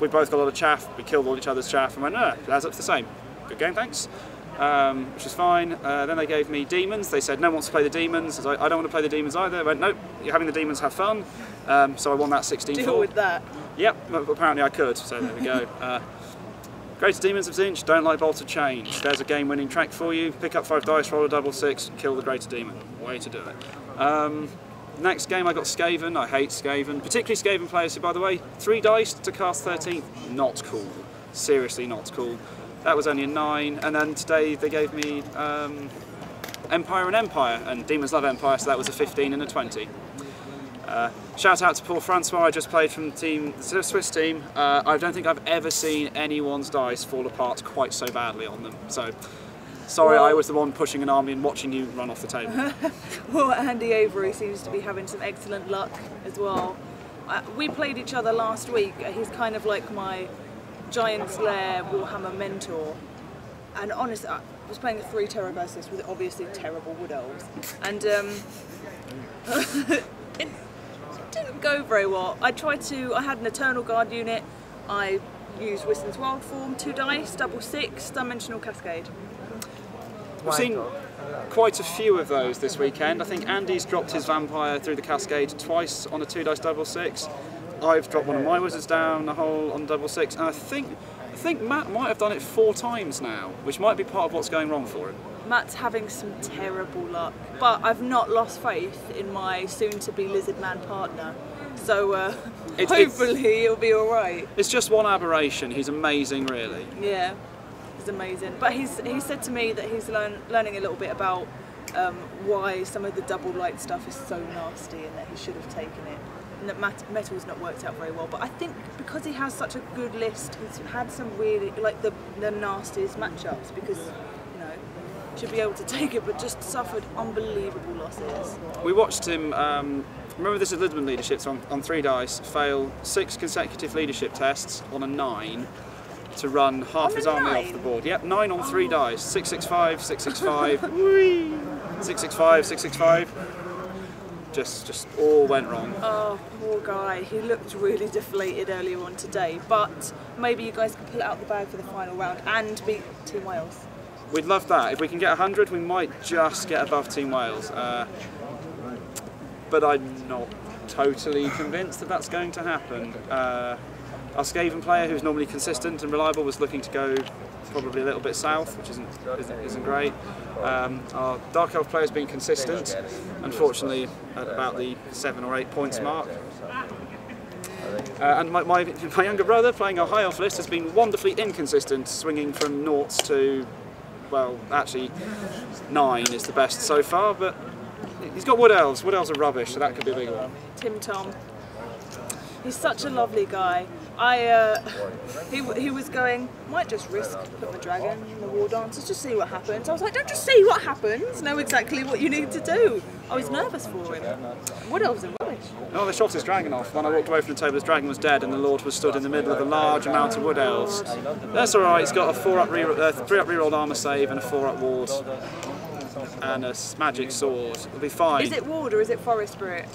We both got a lot of chaff. We killed all each other's chaff and went, no, it adds up to the same. Good game, thanks. Which was fine. Then they gave me Demons. They said no one wants to play the Demons. I don't want to play the Demons either. I went, nope, you're having the Demons, have fun. So I won that 16-4. Deal with that. Yep, apparently I could, so there we go. Greatest Demons of Zinch, don't like Bolted Change. There's a game-winning track for you. Pick up 5 dice, roll a double 6, kill the Greater Demon. Way to do it. Next game I got Skaven. I hate Skaven, particularly Skaven players who, by the way, 3 dice to cast 13th, not cool. Seriously not cool. That was only a 9, and then today they gave me Empire and Demons love Empire, so that was a 15 and a 20. Shout out to Paul Francois, I just played from the Swiss team. I don't think I've ever seen anyone's dice fall apart quite so badly on them. So, sorry, I was the one pushing an army and watching you run off the table. Well, Andy Avery seems to be having some excellent luck as well. We played each other last week. He's kind of like my Giant's Lair Warhammer mentor. And honestly, I was playing a 3 Terror versus with obviously terrible Wood Elves. And it didn't go very well. I had an Eternal Guard unit. I used Wiston's Wild Form, 2 dice, double 6, Dimensional Cascade. We've seen quite a few of those this weekend. I think Andy's dropped his Vampire through the Cascade twice on a 2 dice double 6. I've dropped one of my Wizards down a hole on double 6, and I think Matt might have done it 4 times now, which might be part of what's going wrong for him. Matt's having some terrible luck, but I've not lost faith in my soon-to-be Lizard Man partner, so hopefully he'll be alright. It's just one aberration, he's amazing really. Yeah, he's amazing. But he said to me that he's learning a little bit about why some of the double light stuff is so nasty and that he should have taken it. And that metal's not worked out very well, but I think because he has such a good list, he's had some really, like the nastiest matchups because, you know, should be able to take it, but just suffered unbelievable losses. We watched him, remember this is Lidman leadership, so on 3 dice, fail 6 consecutive leadership tests on a 9 to run half his army off the board. Yep, 9 on 3 dice, 665, 665, 665, 665. Just all went wrong. Oh, poor guy. He looked really deflated earlier on today, but maybe you guys can pull it out the bag for the final round and beat Team Wales. We'd love that. If we can get 100, we might just get above Team Wales. But I'm not totally convinced that that's going to happen. Our Skaven player, who's normally consistent and reliable, was looking to go probably a little bit south, which isn't great. Our Dark Elf player's been consistent, unfortunately at about the 7 or 8 points mark. And my younger brother, playing our High Elf list, has been wonderfully inconsistent, swinging from 0 to, well, actually 9 is the best so far, but he's got Wood Elves. Wood Elves are rubbish, so that could be a big one. Tim Tom. He's such a lovely guy. He was going, might just risk put the dragon in the war dancers, just see what happens. I was like, don't just see what happens, know exactly what you need to do. I was nervous for him. Wood Elves are rubbish. Oh, they shot his dragon off. When I walked away from the table, his dragon was dead and the Lord was stood in the middle of a large amount of Wood Elves. That's alright, he's got a 3-up rerolled armour save and a 4-up ward. And a magic sword. It'll be fine. Is it ward or is it forest spirit?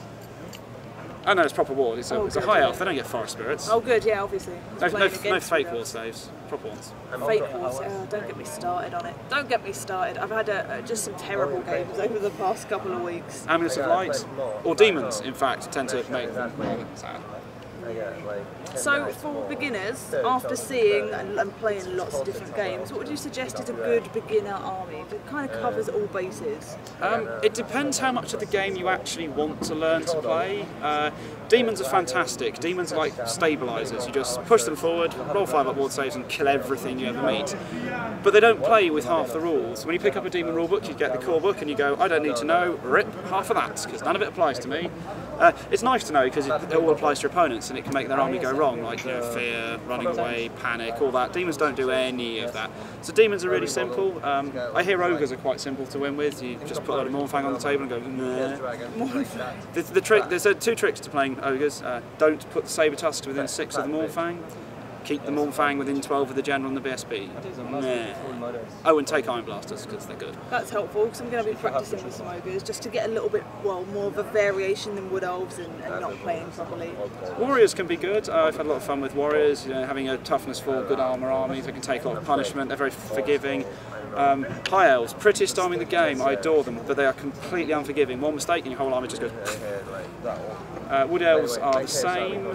Oh no, it's proper ward. It's a high elf. They don't get forest spirits. Oh good, yeah, obviously. No fake ward saves. Proper ones. Fake ward. Oh, don't get me started on it. Don't get me started. I've had just some terrible games over the past couple of weeks. Amulets of Light, or demons, in fact, tend to make them sad. So for beginners, after seeing and playing lots of different games, what would you suggest is a good beginner army that kind of covers all bases? It depends how much of the game you actually want to learn to play. Demons are fantastic. Demons are like stabilisers. You just push them forward, roll 5-up ward saves and kill everything you ever meet. but they don't play with half the rules. When you pick up a demon rulebook, you get the core book and you go, I don't need to know, rip half of that, because none of it applies to me. It's nice to know because it all applies to your opponents and it can make their army go wrong, like fear, running away, panic, all that. Demons don't do any of that. So demons are really simple. I hear ogres are quite simple to win with. You just put a lot of Mournfang on the table and go, nah. The trick, there's 2 tricks to playing ogres. Don't put the saber tusks within 6 of the Mournfang. Keep the Mournfang within 12 of the general and the BSB. Nah. Oh, and take Iron Blasters because they're good. That's helpful because I'm going to be practicing with some ogres just to get a little bit, well, more of a variation than Wood Elves and not playing properly. Warriors can be good. I've had a lot of fun with warriors, you know, having a toughness 4, good armour army. They can take a lot of punishment. They're very forgiving. High Elves, prettiest army in the game. I adore them, but they are completely unforgiving. One mistake and your whole army just goes. Wood Elves are the same.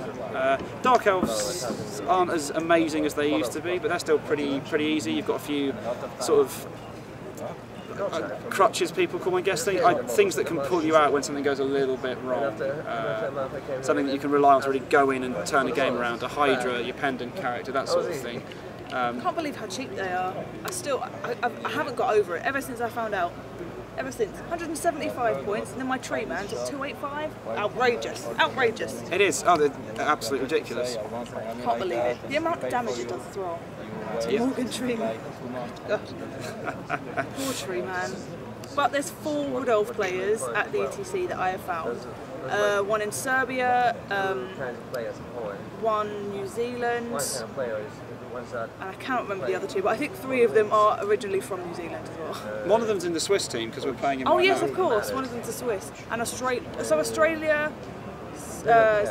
Dark Elves aren't as amazing as they used to be, but they're still pretty easy. You've got a few sort of crutches, people call them, I guess, things that can pull you out when something goes a little bit wrong. Something that you can rely on to really go in and turn the game around. A Hydra, your pendant character, that sort of thing. I can't believe how cheap they are. I haven't got over it ever since I found out. Ever since. 175 points, and then my tree man's at 285. Outrageous. Outrageous. It is. Oh, they're absolutely ridiculous. Can't believe it. The amount of damage it does as well. Yep. Morgan Tree Man. Poor Tree Man. But there's 4 Wood Elf players at the ETC that I have found. 1 in Serbia, 1 New Zealand, and I can't remember the other 2, but I think 3 of them are originally from New Zealand as well. One of them's in the Swiss team because we're playing in. Oh yes, of course. One of them's a Swiss, and Australia,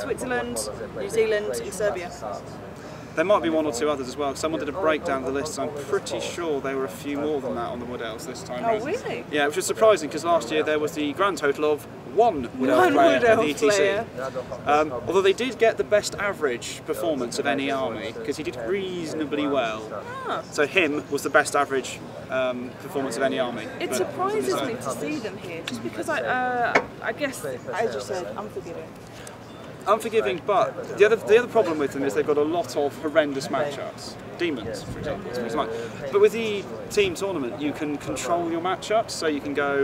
Switzerland, New Zealand, and Serbia. There might be 1 or 2 others as well. Someone did a breakdown of the list, so I'm pretty sure there were a few more than that on the Wood Elves this time. Oh really? Yeah, which was surprising because last year there was the grand total of 1 Wood Elf player at the ETC. Although they did get the best average performance of any army because he did reasonably well. So him was the best average performance of any army. It surprises me to see them here, just because I guess, as you said, unforgiving. Unforgiving, but the other problem with them is they've got a lot of horrendous matchups. Demons, for example. But with the team tournament, you can control your matchups, so you can go,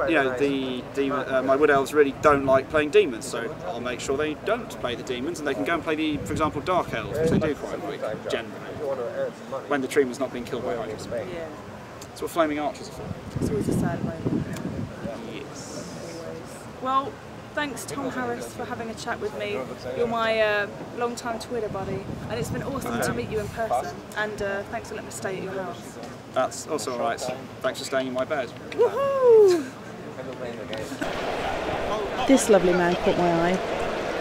you know, my Wood Elves really don't like playing demons, so I'll make sure they don't play the demons, and they can go and play for example, Dark Elves, which they do quite a bit, generally, when the Treeman's not being killed by Hydras. Yeah. That's what Flaming Archers are for. It's always a sad moment. Yes. Always. Well, thanks Tom Harris for having a chat with me. You're my long-time Twitter buddy, and it's been awesome to meet you in person, and thanks for letting me stay at your house. That's also alright. Thanks for staying in my bed. Woohoo! This lovely man caught my eye.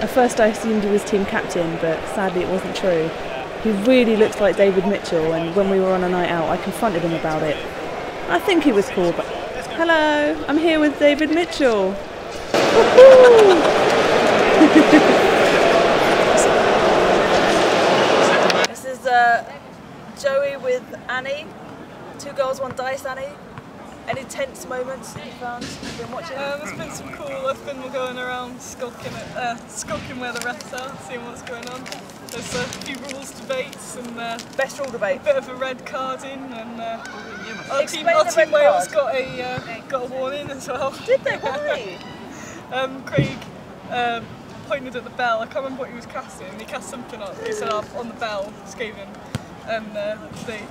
At first I assumed he was team captain, but sadly it wasn't true. He really looks like David Mitchell, and when we were on a night out I confronted him about it. I think he was cool, but... Hello, I'm here with David Mitchell. This is Joey with Annie. 2 girls, 1 dice, Annie. Any tense moments you found? You've been watching? There's been some cool. I've been going around skulking where the refs are, seeing what's going on. There's a few rules debates and best rule debate. A bit of a red carding and our team Wales got a warning as well. Did they? Why? Craig pointed at the bell. I can't remember what he was casting. He cast something on. He said on the bell, Skaven, and they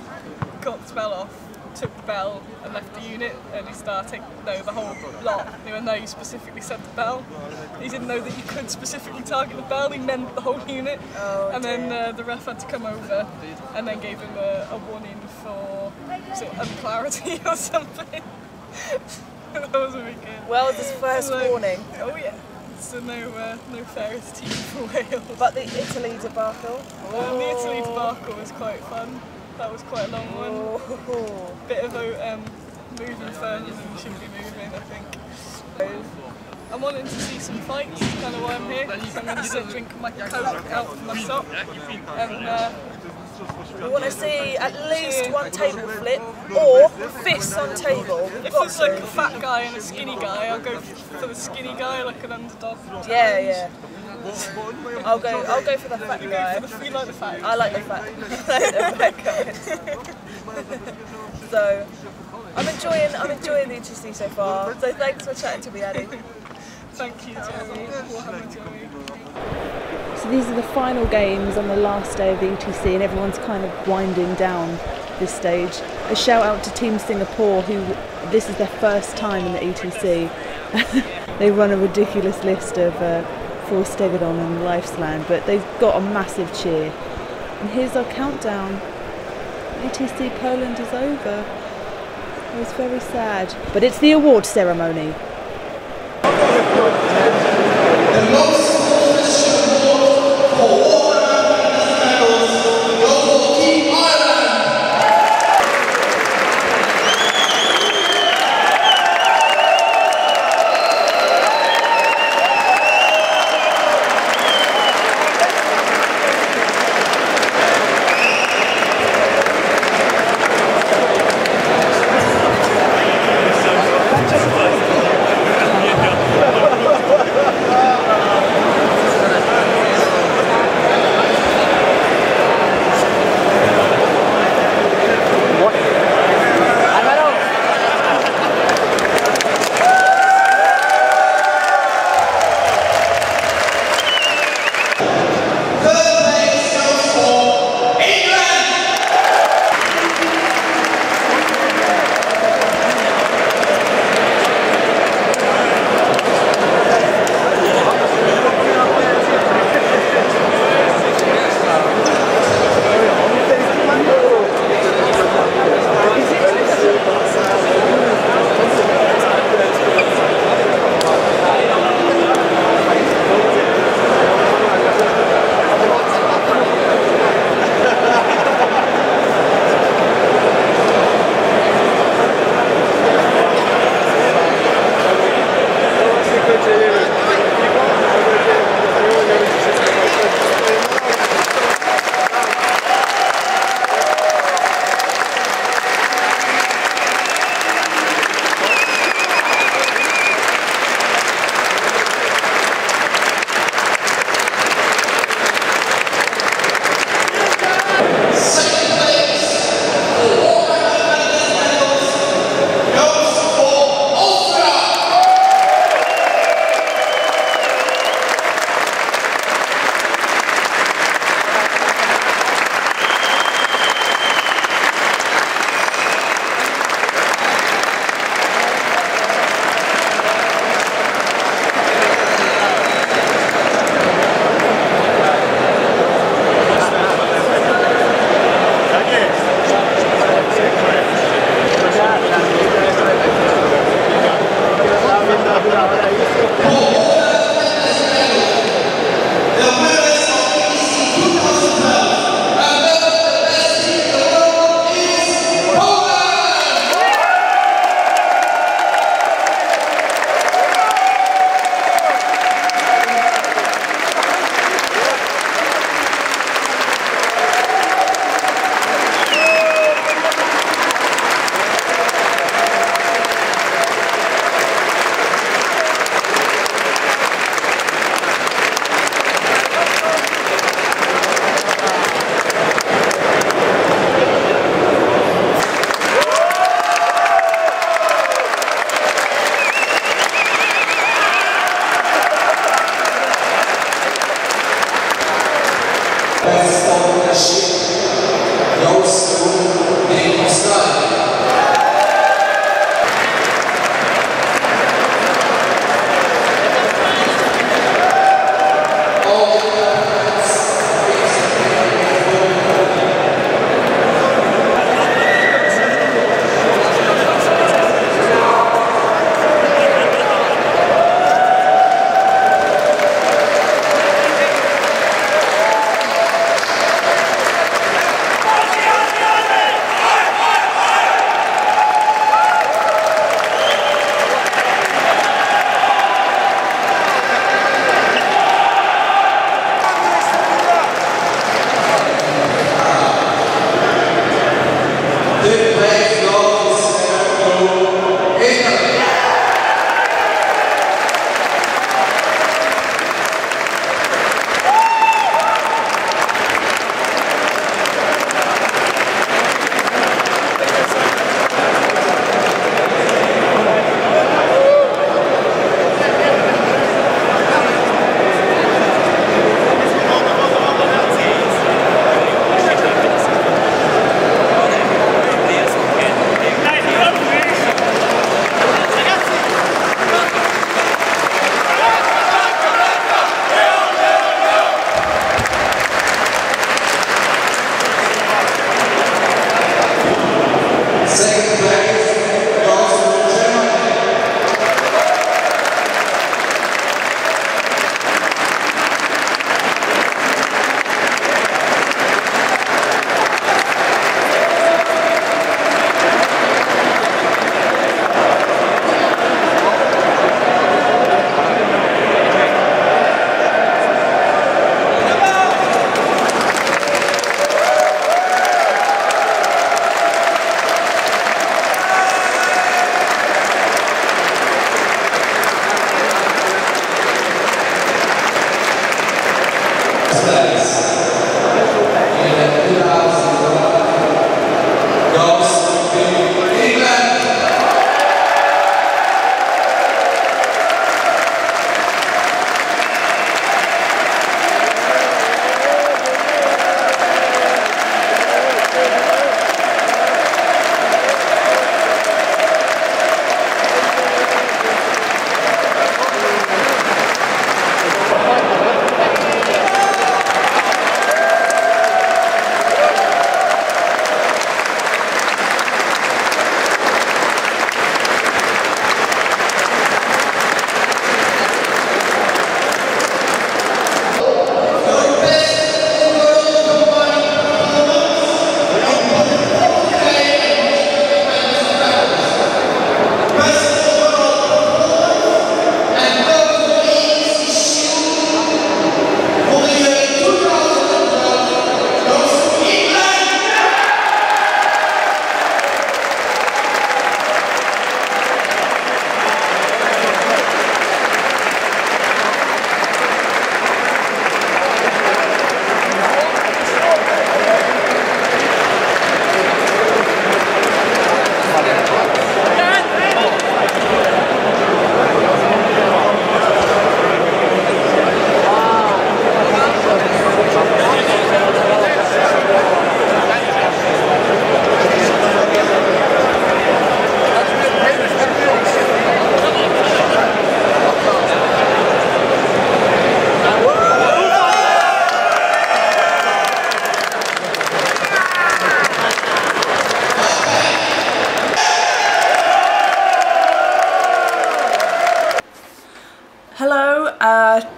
got the spell off, took the bell and left the unit, and he started the whole lot. Even though you specifically said the bell, he didn't know that you could specifically target the bell. He meant the whole unit, and then the ref had to come over and then gave him a warning for unclarity or something. That was really good. Well, this first warning. Oh yeah. So no fairest team for Wales. But the Italy debacle. The Italy debacle was quite fun. That was quite a long one. Bit of moving further than we should be moving, I think. I'm wanting to see some fights. That's kind of why I'm here. So I'm going to sit drinking my Coke out from my sock. We want to see at least 1 table flip or fists on table. If there's like a fat guy and a skinny guy, I'll go for the skinny guy, like an underdog. Yeah, yeah. I'll go for the fat guy. You like the fat guy? I like the fat guy. So I'm enjoying the ETC so far. So thanks for chatting to me, Annie. Thank you, Terry. So these are the final games on the last day of the ETC, and everyone's kind of winding down this stage. A shout out to Team Singapore, who this is their first time in the ETC. They run a ridiculous list of for Stegodon and Lifesland, but they've got a massive cheer. And here's our countdown. ETC Poland is over. It was very sad, but it's the award ceremony.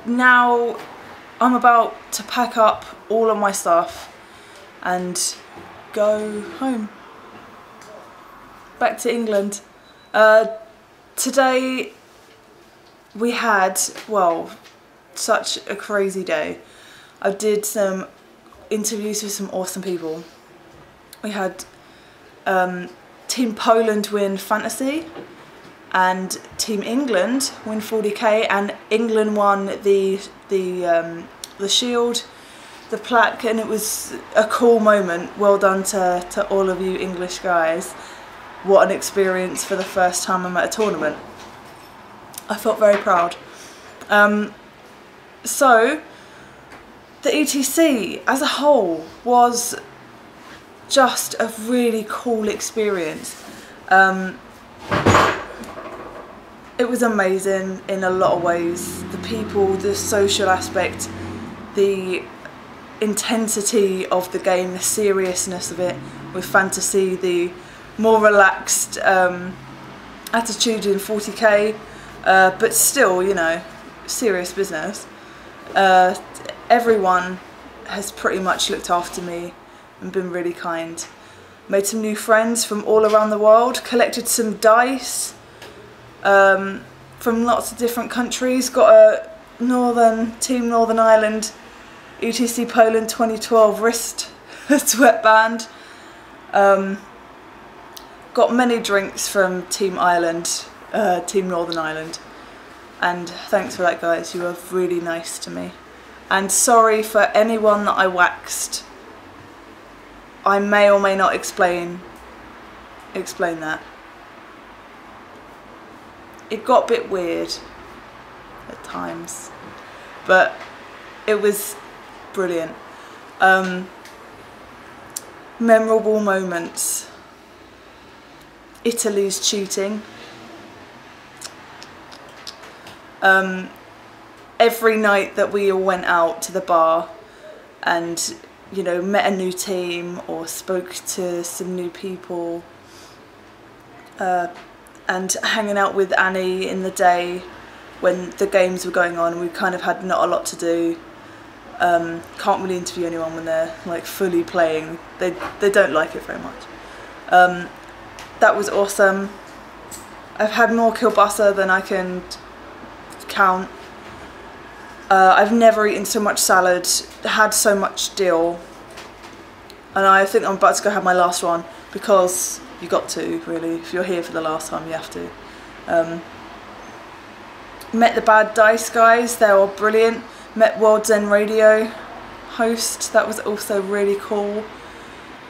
Now I'm about to pack up all of my stuff and go home. Back to England. Today we had, well, such a crazy day. I did some interviews with some awesome people. We had Team Poland win Fantasy and Team England win 40k, and England won the shield, the plaque, and it was a cool moment. Well done to all of you English guys. What an experience for the first time I'm at a tournament. I felt very proud. So the ETC as a whole was just a really cool experience. It was amazing in a lot of ways. The people, the social aspect, the intensity of the game, the seriousness of it with Fantasy, the more relaxed attitude in 40k, but still, you know, serious business. Everyone has pretty much looked after me and been really kind. Made some new friends from all around the world, collected some dice from lots of different countries, got a Team Northern Ireland ETC Poland 2012 wrist sweatband. Got many drinks from Team Ireland, Team Northern Ireland, and thanks for that, guys. You were really nice to me. And sorry for anyone that I waxed. I may or may not explain that. It got a bit weird at times, but it was brilliant. Memorable moments. Italy's cheating. Every night that we all went out to the bar and, you know, met a new team or spoke to some new people, and hanging out with Annie in the day when the games were going on, and we kind of had not a lot to do. Can't really interview anyone when they're like fully playing. They don't like it very much. That was awesome. I've had more kielbasa than I can count. I've never eaten so much salad, had so much dill, and I think I'm about to go have my last one, because you got to, really. If you're here for the last time, you have to. Met the Bad Dice guys, they were brilliant. Met World's End Radio, host. That was also really cool.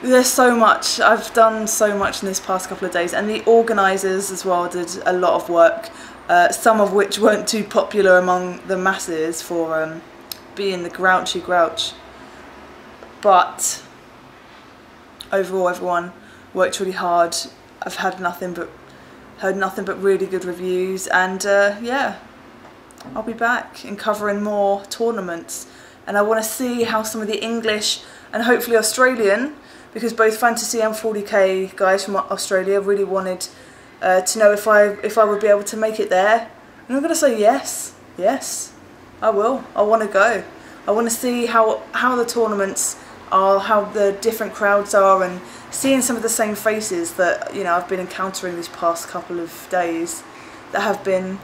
There's so much. I've done so much in this past couple of days, and the organisers as well did a lot of work, some of which weren't too popular among the masses for being the grouchy grouch. But overall, everyone worked really hard. I've heard nothing but really good reviews, and yeah, I'll be back and covering more tournaments. And I want to see how some of the English and hopefully Australian, because both Fantasy and 40k guys from Australia really wanted to know if I would be able to make it there. And I'm going to say yes, I will. I want to go. I want to see how the tournaments are, how the different crowds are, and seeing some of the same faces that, you know, I've been encountering these past couple of days that have been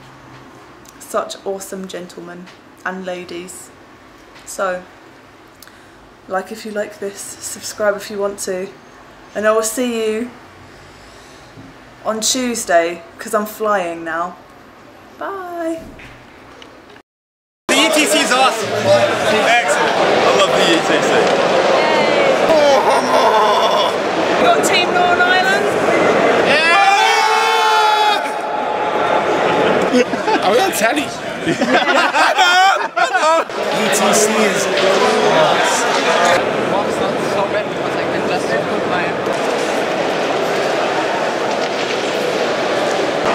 such awesome gentlemen and ladies. So, like if you like this, subscribe if you want to, and I will see you on Tuesday because I'm flying now. Bye. The ETC is awesome. Excellent. I love the ETC. You got Team Northern Ireland? Yeah! Are we on telly? ETC is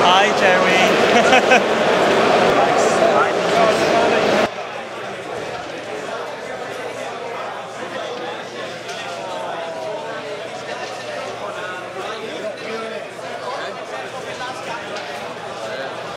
Hi, Jerry.